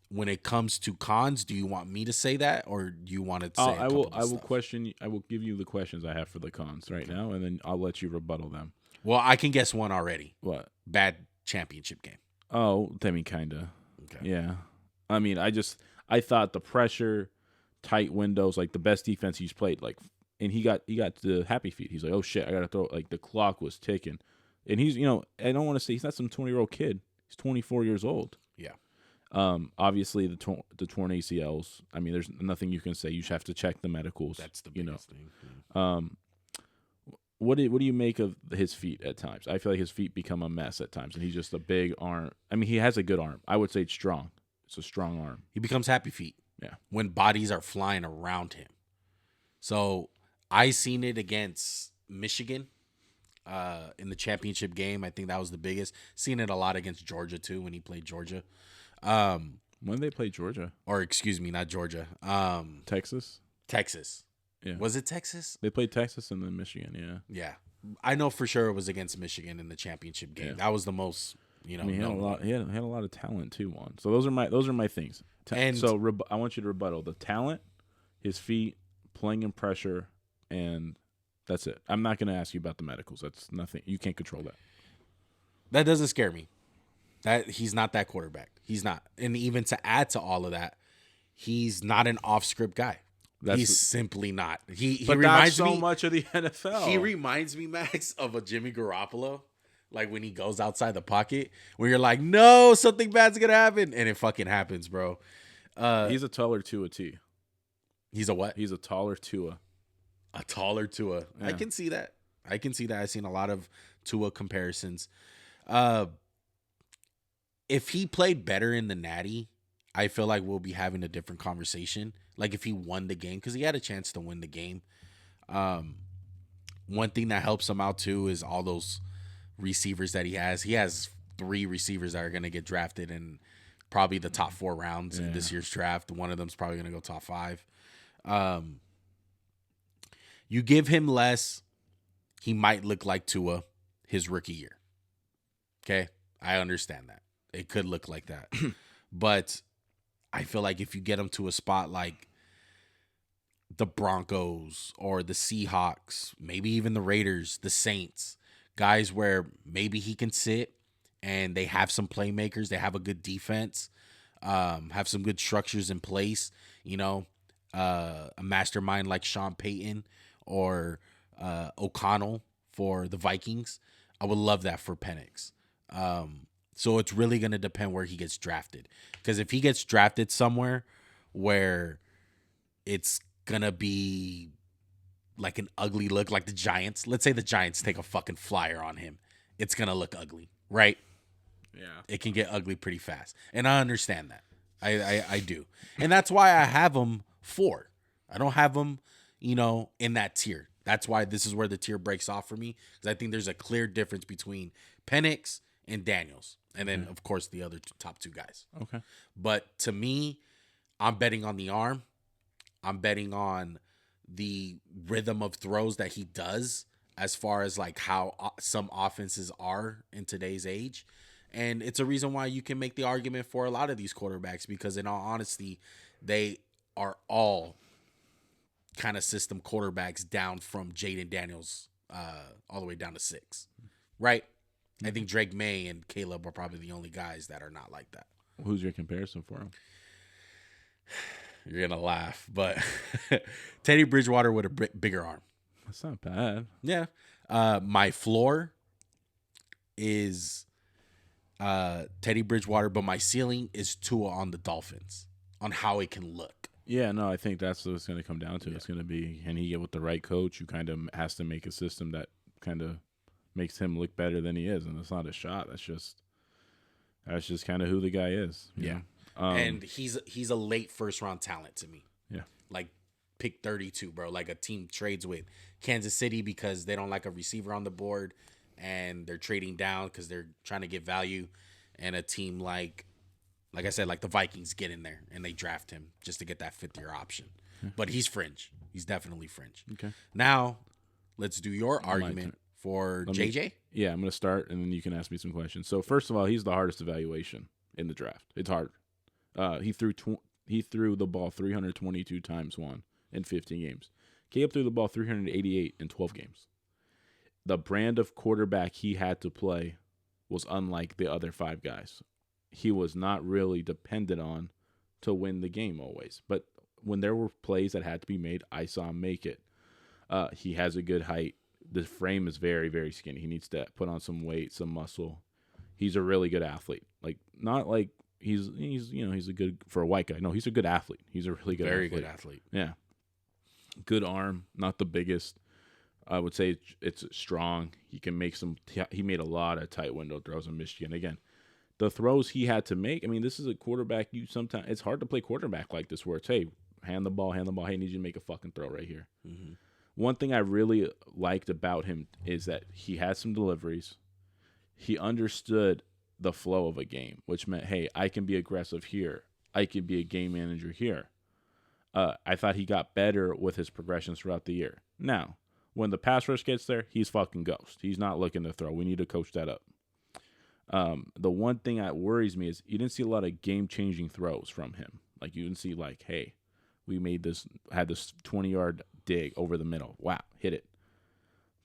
A: When it comes to cons, do you want me to say that, or do you want to say?
B: I will give you the questions I have for the cons right now, and then I'll let you rebuttal them.
A: Well, I can guess one already.
B: What?
A: Bad championship game.
B: Oh, I mean, kinda.
A: Okay.
B: Yeah. I mean, I thought the pressure, tight windows, like the best defense he's played, like, and he got the happy feet. He's like, oh shit, I gotta throw. Like the clock was ticking, and he's, I don't want to say he's not some 20-year-old kid. He's 24 years old.
A: Yeah.
B: Obviously the torn ACLs. I mean, there's nothing you can say. You just have to check the medicals.
A: That's the biggest thing.
B: Yeah. What do you make of his feet at times? I feel like his feet become a mess at times, and he's just a big arm. I mean, he has a good arm. I would say it's strong. It's a strong arm.
A: He becomes happy feet.
B: Yeah.
A: When bodies are flying around him. So I seen it against Michigan in the championship game. I think that was the biggest. Seen it a lot against Georgia too when he played Georgia.
B: When did they play Georgia?
A: Or excuse me, not Georgia.
B: Texas.
A: Texas.
B: Yeah.
A: Was it Texas?
B: They played Texas and then Michigan. Yeah.
A: Yeah, I know for sure it was against Michigan in the championship game.
B: Yeah.
A: That was the most, you know.
B: I mean, he had a lot. He had a lot of talent too. So those are my things.
A: And
B: so I want you to rebuttal the talent, his feet, playing in pressure, and that's it. I'm not going to ask you about the medicals. That's nothing. You can't control that.
A: That doesn't scare me. That he's not that quarterback. He's not. And even to add to all of that, he's not an off-script guy. He's simply not. He reminds me
B: so much of the NFL.
A: He reminds me, Max, of a Jimmy Garoppolo. Like when he goes outside the pocket, where you're like, no, something bad's gonna happen, and it fucking happens, bro.
B: He's a taller Tua T.
A: He's a what?
B: He's a taller Tua.
A: A taller Tua.
B: Yeah.
A: I can see that. I've seen a lot of Tua comparisons. If he played better in the Natty, I feel like we'll be having a different conversation. Like if he won the game, because he had a chance to win the game. One thing that helps him out too is all those receivers that he has. He has 3 receivers that are going to get drafted in probably the top 4 rounds in this year's draft. One of them's probably going to go top 5. You give him less, he might look like Tua his rookie year. Okay? I understand that. It could look like that. But I feel like if you get him to a spot like the Broncos or the Seahawks, maybe even the Raiders, the Saints, guys where maybe he can sit and they have some playmakers, they have a good defense, have some good structures in place, you know, a mastermind like Sean Payton or O'Connell for the Vikings. I would love that for Penix. So it's really going to depend where he gets drafted. Because if he gets drafted somewhere where it's going to be like an ugly look, like the Giants. Let's say the Giants take a fucking flyer on him. It's going to look ugly, right?
B: Yeah.
A: It can get ugly pretty fast. And I understand that. I do. And that's why I have him 4. I don't have him, you know, in that tier. That's why this is where the tier breaks off for me. Because I think there's a clear difference between Penix and Daniels. And then, of course, the other top 2 guys.
B: Okay.
A: But to me, I'm betting on the arm. I'm betting on the rhythm of throws that he does as far as like how some offenses are in today's age. And it's a reason why you can make the argument for a lot of these quarterbacks because in all honesty, they are all kind of system quarterbacks down from Jayden Daniels all the way down to 6, right? I think Drake Maye and Caleb are probably the only guys that are not like that.
B: Who's your comparison for him?
A: You're going to laugh, but Teddy Bridgewater with a bigger arm.
B: That's not bad.
A: Yeah. My floor is Teddy Bridgewater, but my ceiling is Tua on the Dolphins, on how it can look.
B: Yeah, no, I think that's what it's going to come down to. Yeah. It's going to be, can he get with the right coach who kind of has to make a system that kind of makes him look better than he is, and it's not a shot. That's just kind of who the guy is.
A: Yeah, and he's a late first round talent to me.
B: Yeah,
A: like pick 32, bro. Like a team trades with Kansas City because they don't like a receiver on the board, and they're trading down because they're trying to get value, and a team like I said, like the Vikings get in there and they draft him just to get that 5th-year option. Yeah. But he's fringe. He's definitely fringe.
B: Okay.
A: Now, let's do your argument for JJ.
B: Yeah, I'm going to start, and then you can ask me some questions. So, first of all, he's the hardest evaluation in the draft. It's hard. He threw the ball 322 times in 15 games. Caleb threw the ball 388 in 12 games. The brand of quarterback he had to play was unlike the other 5 guys. He was not really dependent on to win the game always. But when there were plays that had to be made, I saw him make it. He has a good height. The frame is very, very skinny. He needs to put on some weight, some muscle. He's a really good athlete. Like, not like he's a good for a white guy. No, he's a good athlete. He's a really good
A: very
B: athlete.
A: Good athlete.
B: Yeah. Good arm, not the biggest. I would say it's strong. He can make he made a lot of tight window throws in Michigan. Again, the throws he had to make, I mean, this is a quarterback. Sometimes it's hard to play quarterback like this where it's, hey, hand the ball. Hey, I need you to make a fucking throw right here. Mm-hmm. One thing I really liked about him is that he had some deliveries. He understood the flow of a game, which meant, hey, I can be aggressive here. I can be a game manager here. I thought he got better with his progressions throughout the year. Now, when the pass rush gets there, he's fucking ghost. He's not looking to throw. We need to coach that up. The one thing that worries me is you didn't see a lot of game-changing throws from him. Like, you didn't see, like, hey, we had this 20-yard dig over the middle. Wow, hit it.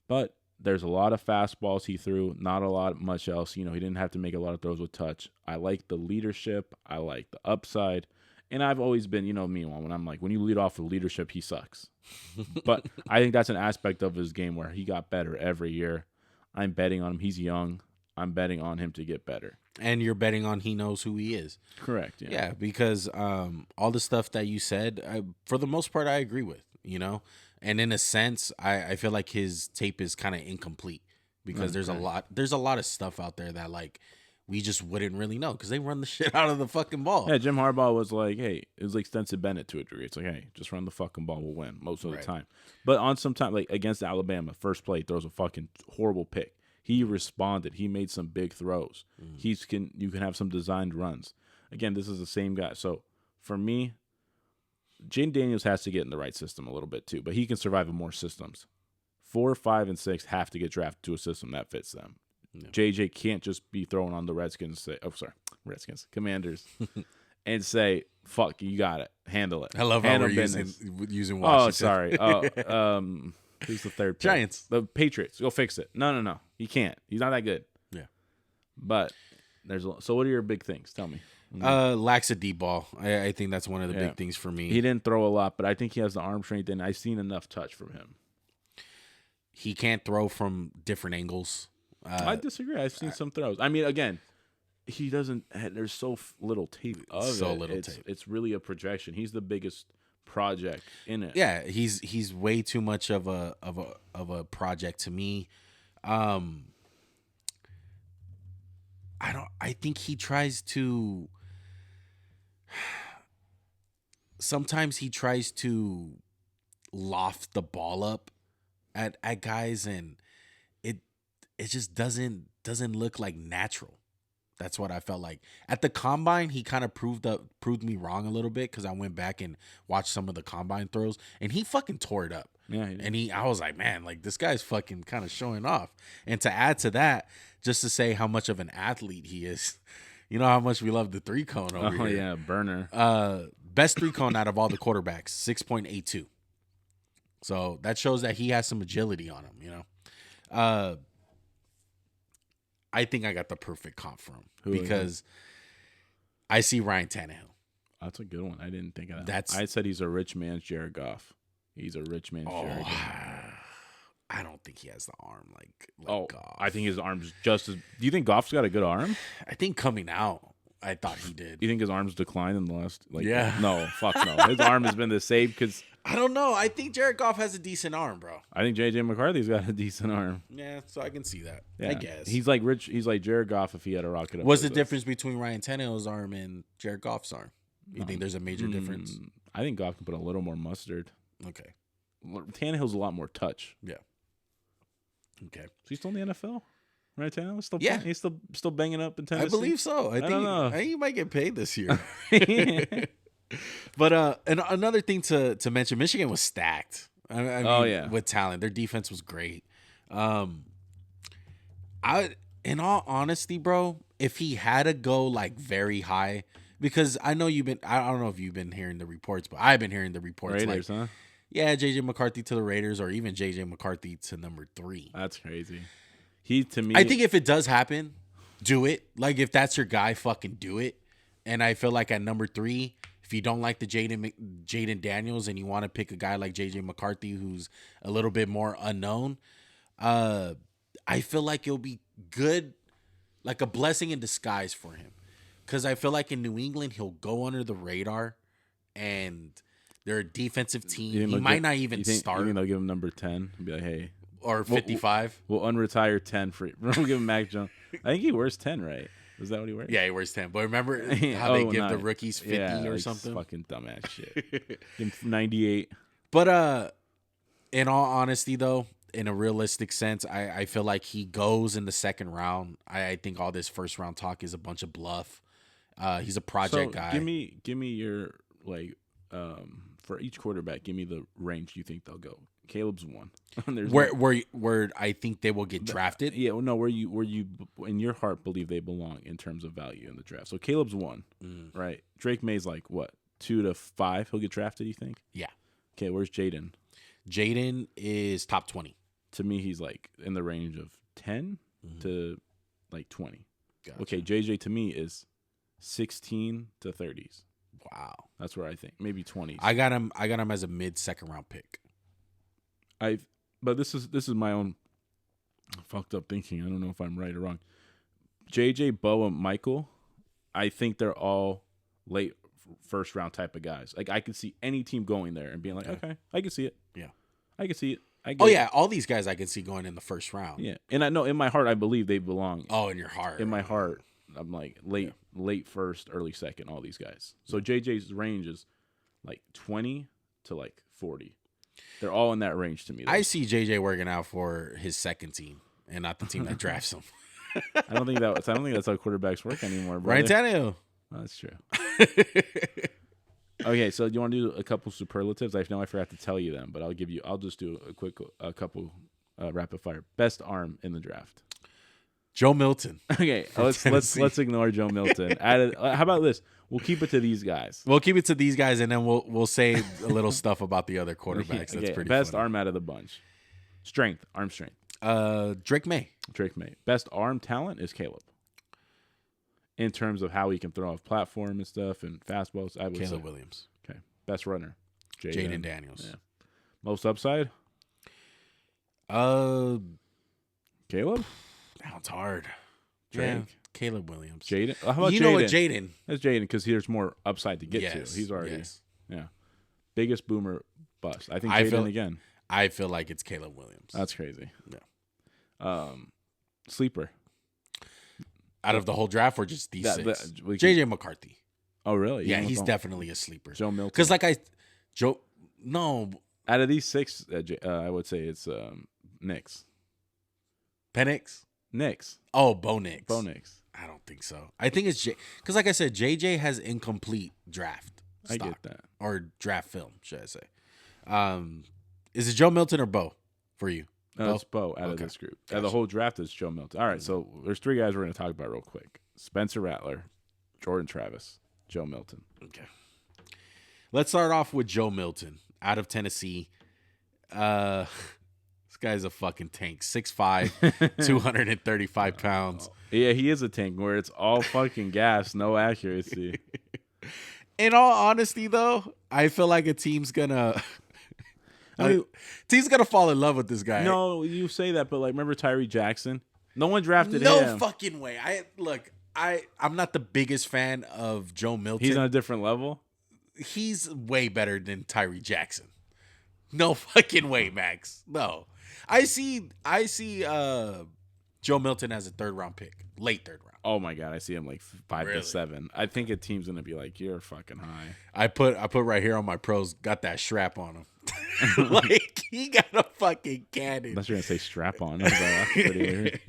B: But there's a lot of fastballs he threw, not much else. He didn't have to make a lot of throws with touch. I like the leadership. I like the upside. And I've always been, me, when I'm like, when you lead off with leadership, he sucks. But I think that's an aspect of his game where he got better every year. I'm betting on him. He's young. I'm betting on him to get better.
A: And you're betting on he knows who he is.
B: Correct.
A: Yeah, because all the stuff that you said, for the most part, I agree with, And in a sense, I feel like his tape is kind of incomplete because there's a lot of stuff out there that, like, we just wouldn't really know because they run the shit out of the fucking ball.
B: Yeah, Jim Harbaugh was like, hey, it was like Stetson Bennett to a degree. It's like, hey, just run the fucking ball, we'll win most of the time. But on some time, like against Alabama, first play, throws a fucking horrible pick. He responded. He made some big throws. You can have some designed runs. Again, this is the same guy. So for me, Jayden Daniels has to get in the right system a little bit too, but he can survive in more systems. 4, 5, and 6 have to get drafted to a system that fits them. Yeah. JJ can't just be thrown on the Commanders, and say, "Fuck, you got it, handle it."
A: I love how we're using Washington.
B: Oh, sorry. Who's the third pick?
A: Giants,
B: the Patriots. Go fix it. No, he can't. He's not that good.
A: Yeah,
B: but so. What are your big things? Tell me.
A: Lacks a deep ball. I think that's one of the big things for me.
B: He didn't throw a lot, but I think he has the arm strength, and I've seen enough touch from him.
A: He can't throw from different angles.
B: I disagree. I've seen some throws. I mean, again, he doesn't. There's so little tape of it.
A: So little tape.
B: It's really a projection. He's the biggest project in it.
A: Yeah, he's way too much of a project to me. I think he tries to. Sometimes he tries to loft the ball up at guys, and it just doesn't look like natural. That's what I felt like. At the combine, he kind of proved me wrong a little bit because I went back and watched some of the combine throws, and he fucking tore it up.
B: Yeah,
A: I was like, man, like this guy's fucking kind of showing off. And to add to that, just to say how much of an athlete he is, you know how much we love the 3-cone over here.
B: Oh yeah, burner.
A: Best 3-cone out of all the quarterbacks, 6.82. So that shows that he has some agility on him, I think I got the perfect comp for him because I see Ryan Tannehill.
B: That's a good one. I didn't think of that. I said he's a rich man's Jared Goff. He's a rich man's Jared Goff.
A: I don't think he has the arm like Goff.
B: I think his arm's just as. Do you think Goff's got a good arm?
A: I think coming out, I thought he did.
B: You think his arm's declined in the last?
A: Yeah.
B: No, fuck no. His arm has been the same because.
A: I don't know. I think Jared Goff has a decent arm, bro.
B: I think JJ McCarthy's got a decent arm.
A: Yeah, so I can see that.
B: Yeah.
A: I guess
B: he's like rich. He's like Jared Goff if he had a rocket up.
A: What's the difference between Ryan Tannehill's arm and Jared Goff's arm? You think there's a major difference?
B: I think Goff can put a little more mustard.
A: Okay.
B: Tannehill's a lot more touch.
A: Yeah. Okay.
B: So he's still in the NFL? Right, Tannehill? Still
A: yeah.
B: He's still banging up in Tennessee?
A: I believe so. I think he might get paid this year. But and another thing to mention, Michigan was stacked. I mean, with talent. Their defense was great. In all honesty, bro, if he had to go like very high, because I know I don't know if you've been hearing the reports, but I've been hearing the reports.
B: Raiders,
A: like,
B: huh?
A: Yeah, JJ McCarthy to the Raiders, or even JJ McCarthy to number 3.
B: That's crazy. To me,
A: I think if it does happen, do it. Like if that's your guy, fucking do it. And I feel like at number 3, if you don't like the Jayden Daniels and you want to pick a guy like JJ McCarthy who's a little bit more unknown, I feel like it'll be good, like a blessing in disguise for him. Because I feel like in New England, he'll go under the radar and they're a defensive team. He might not even start.
B: You think they'll give him number 10 and be like, hey.
A: Or 55.
B: We'll unretire 10 for we'll give him Mac Jones. I think he wears 10, right? Is that what he wears?
A: Yeah, he wears 10. But remember how they give the rookies 50 or something?
B: Fucking dumbass shit. 98.
A: But in all honesty, though, in a realistic sense, I feel like he goes in the second round. I think all this first round talk is a bunch of bluff. He's a project guy.
B: Give me your for each quarterback, give me the range you think they'll go. Caleb's 1. There's
A: where I think they will get drafted.
B: Yeah, no, where you in your heart believe they belong in terms of value in the draft. So Caleb's 1, right? Drake May's like what, 2 to 5? He'll get drafted. You think?
A: Yeah.
B: Okay, where's Jayden?
A: Jayden is top 20.
B: To me, he's like in the range of 10 to like 20.
A: Gotcha.
B: Okay, JJ to me is 16 to 30s.
A: Wow,
B: that's where I think maybe 20s.
A: I got him as a mid-second round pick.
B: But this is my own fucked up thinking. I don't know if I'm right or wrong. JJ, Bo, and Michael, I think they're all late first round type of guys. Like I could see any team going there and being like, okay, I can see it.
A: Yeah,
B: I can see it.
A: All these guys I can see going in the first round.
B: Yeah, and I know in my heart I believe they belong.
A: Oh, in your heart.
B: In my heart, I'm like late first, early second. All these guys. So JJ's range is like 20 to like 40. They're all in that range to me, though.
A: I see JJ working out for his second team and not the team that drafts him.
B: I don't think that's how quarterbacks work anymore, brother.
A: Ryan Tannehill.
B: Oh, that's true. Okay, so do you want to do a couple superlatives? I know I forgot to tell you them, but I'll just do a couple rapid fire. Best arm in the draft.
A: Joe Milton.
B: Okay, let's ignore Joe Milton. How about this? We'll keep it to these guys.
A: We'll keep it to these guys, and then we'll say a little stuff about the other quarterbacks. That's pretty
B: best
A: funny.
B: Arm out of the bunch. Arm strength.
A: Drake Maye.
B: Best arm talent is Caleb. In terms of how he can throw off platform and stuff and fastballs, I would say
A: Caleb Williams.
B: Okay. Best runner.
A: Jayden Daniels.
B: Yeah. Most upside?
A: Caleb? That's hard.
B: Drake.
A: Yeah. Caleb Williams.
B: Jayden? How about
A: you
B: Jayden?
A: know what, Jayden?
B: That's Jayden because there's more upside to get to. He's already biggest boomer bust. I think Jayden again.
A: I feel like it's Caleb Williams.
B: That's crazy.
A: Yeah.
B: Sleeper.
A: Out of the whole draft or just these six? JJ McCarthy.
B: Oh, really?
A: Yeah, he's definitely a sleeper.
B: Joe Milton.
A: Because no.
B: Out of these six, I would say it's Nix.
A: Penix?
B: Nix.
A: Oh, Bo Nix.
B: Bo Nix.
A: I don't think so. I think it's because like I said, JJ has incomplete draft stock.
B: I get that.
A: Or draft film, should I say. Is it Joe Milton or Bo for you?
B: No, it's Bo out of this group. Gotcha. The whole draft is Joe Milton. All right, so there's three guys we're going to talk about real quick. Spencer Rattler, Jordan Travis, Joe Milton.
A: Okay. Let's start off with Joe Milton out of Tennessee. This guy's a fucking tank. 6'5", 235 pounds.
B: Yeah, he is a tank where it's all fucking gas, no accuracy.
A: In all honesty, though, I feel like a team's gonna fall in love with this guy.
B: No, you say that, but like, remember Tyree Jackson? No one drafted him.
A: No fucking way. I'm not the biggest fan of Joe Milton.
B: He's on a different level.
A: He's way better than Tyree Jackson. No fucking way, Max. No. I see Joe Milton as a third round pick. Late third round.
B: Oh my God, I see him like 5 to 7. I think a team's gonna be like, you're fucking high.
A: I put right here on my pros, got that strap on him. Like he got a fucking cannon.
B: I thought you were gonna say strap on. That's pretty weird.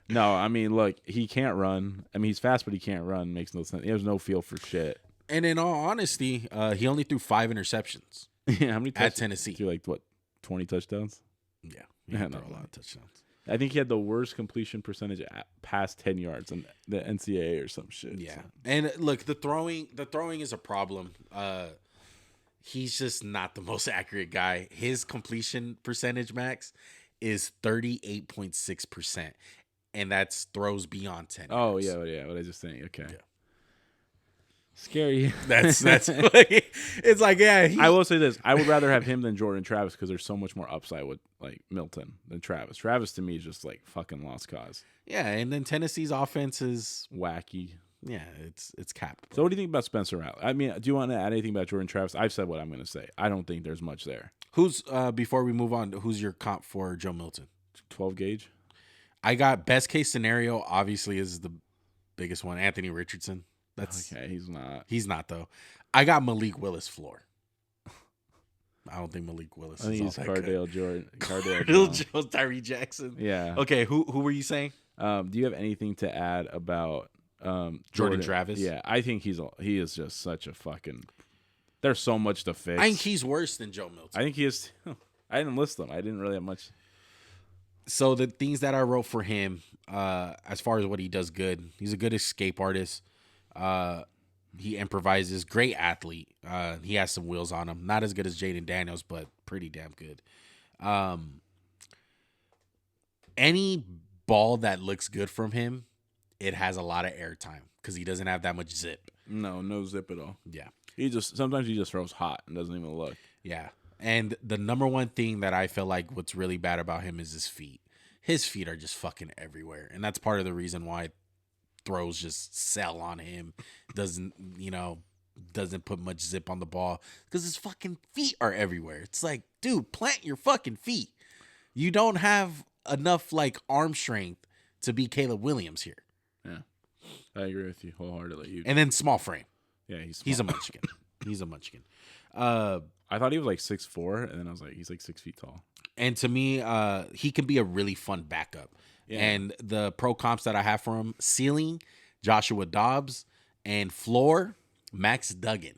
B: No, I mean, look, he can't run. I mean, he's fast, but he can't run. Makes no sense. He has no feel for shit.
A: And in all honesty, he only threw 5 interceptions.
B: Yeah, how many touchdowns?
A: At Tennessee?
B: Threw like what, 20 touchdowns?
A: Yeah, he threw a lot of touchdowns.
B: I think he had the worst completion percentage past 10 yards in the NCAA or some shit.
A: Yeah, so. And look, the throwing is a problem. He's just not the most accurate guy. His completion percentage, Max, is 38.6%, and that's throws beyond 10 yards.
B: Oh yeah. What I was just saying. Okay. Yeah. Scary.
A: That's it's like, yeah.
B: I will say this: I would rather have him than Jordan Travis because there's so much more upside with like Milton than Travis. Travis to me is just like fucking lost cause.
A: Yeah, and then Tennessee's offense is
B: wacky.
A: Yeah, it's capped.
B: So what do you think about Spencer Rattler? I mean, do you want to add anything about Jordan Travis? I've said what I'm going to say. I don't think there's much there.
A: Who's before we move on? Who's your comp for Joe Milton?
B: 12 gauge.
A: I got best case scenario. Obviously, is the biggest one. Anthony Richardson. That's
B: okay. He's not.
A: He's not though. I got Malik Willis floor. I don't think Malik Willis.
B: I think
A: is
B: he's Cardale Jordan.
A: Cardale Jones, Tyree Jackson.
B: Yeah.
A: Okay. Who were you saying?
B: Do you have anything to add about
A: Jordan Travis?
B: Yeah, I think he is just such a fucking There's so much to fix.
A: I think he's worse than Joe Milton.
B: I think he is. I didn't list them. I didn't really have much.
A: So the things that I wrote for him, as far as what he does good, he's a good escape artist. He improvises, great athlete. He has some wheels on him. Not as good as Jayden Daniels, but pretty damn good. Any ball that looks good from him, it has a lot of airtime because he doesn't have that much zip.
B: No zip at all.
A: Yeah.
B: Sometimes he just throws hot and doesn't even look.
A: Yeah. And the number one thing that I feel like what's really bad about him is his feet. His feet are just fucking everywhere. And that's part of the reason why throws just sell on him. Doesn't put much zip on the ball because his fucking feet are everywhere. It's like, dude, plant your fucking feet. You don't have enough like arm strength to be Caleb Williams here.
B: Yeah. I agree with you wholeheartedly.
A: And then small frame.
B: Yeah, he's small.
A: He's a munchkin. He's a munchkin.
B: I thought he was like 6'4", and then I was like, he's like 6 feet tall.
A: And to me, he can be a really fun backup. Yeah. And the pro comps that I have for him, ceiling, Joshua Dobbs, and floor, Max Duggan.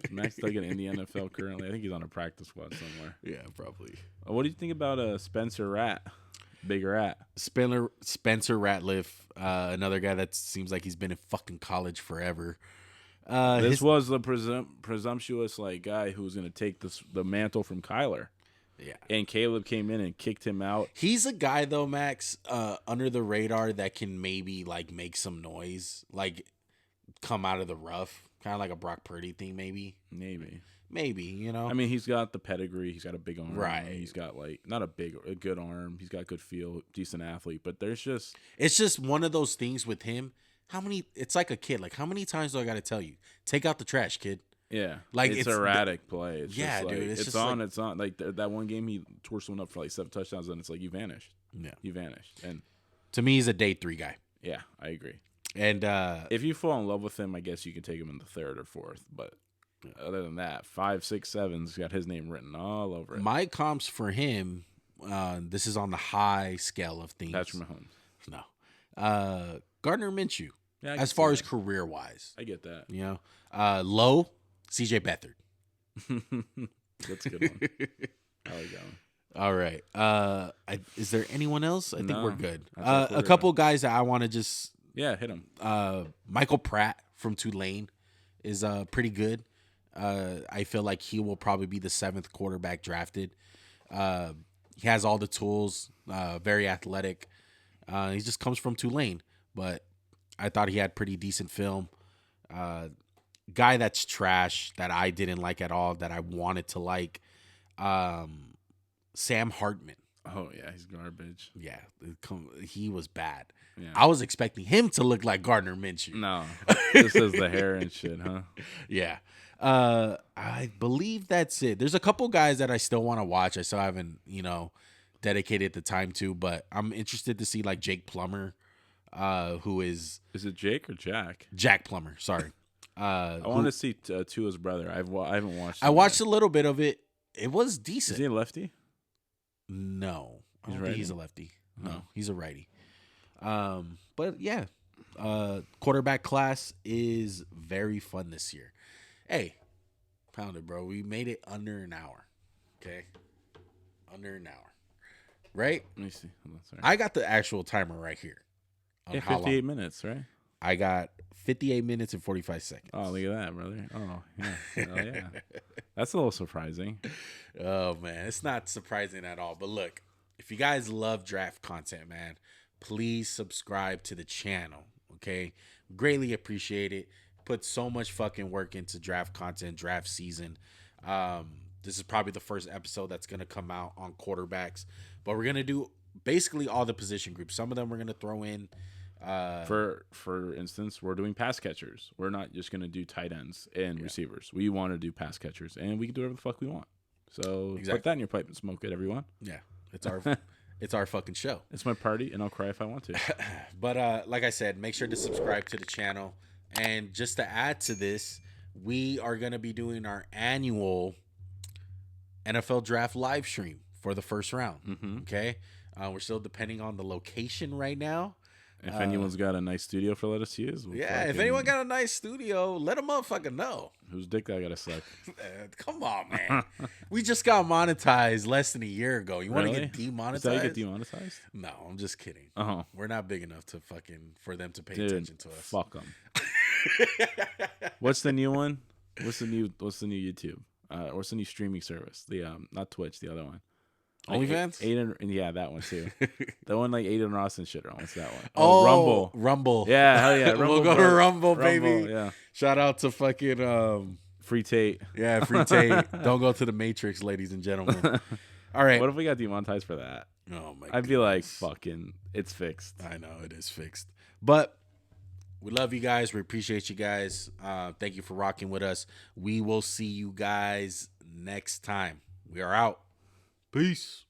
B: Max Duggan in the NFL currently. I think he's on a practice squad somewhere.
A: Yeah, probably.
B: What do you think about Spencer Rat? Big Rat.
A: Spencer Ratliff, another guy that seems like he's been in fucking college forever.
B: This was the presumptuous like guy who was going to take the mantle from Kyler.
A: Yeah.
B: And Caleb came in and kicked him out.
A: He's a guy though, Max, under the radar that can maybe like make some noise, like come out of the rough, kind of like a Brock Purdy thing, maybe. Maybe, you know.
B: I mean, he's got the pedigree. He's got a big arm.
A: Right.
B: He's got like a good arm. He's got good feel, decent athlete. But
A: it's just one of those things with him. It's like a kid. Like, how many times do I got to tell you? Take out the trash, kid.
B: Yeah.
A: Like
B: it's erratic play. It's
A: yeah,
B: just like,
A: dude.
B: It's on. It's on. Like that one game, he tore someone up for like 7 touchdowns, and it's like you vanished.
A: Yeah.
B: You vanished. And
A: to me, he's a day 3 guy.
B: Yeah, I agree.
A: And
B: if you fall in love with him, I guess you could take him in the 3rd or 4th. But other than that, 5, 6, 7's got his name written all over it.
A: My comps for him, this is on the high scale of things.
B: Patrick Mahomes.
A: No. Gardner Minshew.
B: Yeah,
A: as far as career wise.
B: I get that.
A: You know? Low, CJ Beathard.
B: That's a good one. I like that one.
A: All right. Is there anyone else? I think we're good. A
B: couple
A: guys that I want to just
B: hit them.
A: Michael Pratt from Tulane is pretty good. I feel like he will probably be the 7th quarterback drafted. He has all the tools, very athletic. He just comes from Tulane, but I thought he had pretty decent film. Guy that's trash that I didn't like at all that I wanted to like. Sam Hartman.
B: Oh yeah, he's garbage.
A: Yeah, he was bad.
B: Yeah.
A: I was expecting him to look like Gardner Minshew.
B: No, this is the hair and shit, huh?
A: Yeah. I believe that's it. There's a couple guys that I still want to watch. I still haven't, dedicated the time to, but I'm interested to see like Jake Plummer, who is
B: it Jake or Jack?
A: Jack Plummer. Sorry.
B: I want to see Tua's brother. I haven't watched.
A: I watched a little bit of it. It was decent.
B: Is he a lefty?
A: No, I don't think he's a lefty. No, he's a righty. But yeah, quarterback class is very fun this year. Hey, Pounder, bro, we made it under an hour. Okay, under an hour, right?
B: Let me see. Hold on, sorry.
A: I got the actual timer right here.
B: 58 minutes, right?
A: I got 58 minutes and 45 seconds.
B: Oh, look at that, brother. Oh, yeah. Oh, yeah. That's a little surprising.
A: Oh, man. It's not surprising at all. But look, if you guys love draft content, man, please subscribe to the channel, okay? Greatly appreciate it. Put so much fucking work into draft content, draft season. This is probably the first episode that's going to come out on quarterbacks. But we're going to do basically all the position groups. Some of them we're going to throw in.
B: For instance, we're doing pass catchers. We're not just gonna do tight ends and receivers. We want to do pass catchers, and we can do whatever the fuck we want. So put that in your pipe and smoke it, everyone.
A: Yeah, it's our fucking show.
B: It's my party, and I'll cry if I want to.
A: But like I said, make sure to subscribe to the channel. And just to add to this, we are gonna be doing our annual NFL draft live stream for the first round.
B: Mm-hmm.
A: Okay, we're still depending on the location right now.
B: If anyone's got a nice studio for let us use,
A: if anyone got a nice studio, let a motherfucker know.
B: Whose dick I gotta suck?
A: Come on, man. We just got monetized less than a year ago. You want to get demonetized?
B: Is that you get demonetized?
A: No, I'm just kidding.
B: Uh-huh.
A: We're not big enough to for them to pay attention to us.
B: Fuck them. What's the new one? What's the new YouTube? What's the new streaming service? The not Twitch, the other one.
A: OnlyFans?
B: Aiden, yeah, that one too. The one like Aiden Ross and shit. What's that one?
A: Oh, Rumble.
B: Yeah, hell yeah.
A: Rumble, we'll go to Rumble, baby.
B: Yeah.
A: Shout out to fucking
B: Free Tate.
A: Yeah, Free Tate. Don't go to the Matrix, ladies and gentlemen. All right.
B: What if we got demonetized for that?
A: Oh my!
B: I'd be like, fucking, it's fixed.
A: I know it is fixed, but we love you guys. We appreciate you guys. Thank you for rocking with us. We will see you guys next time. We are out. Peace.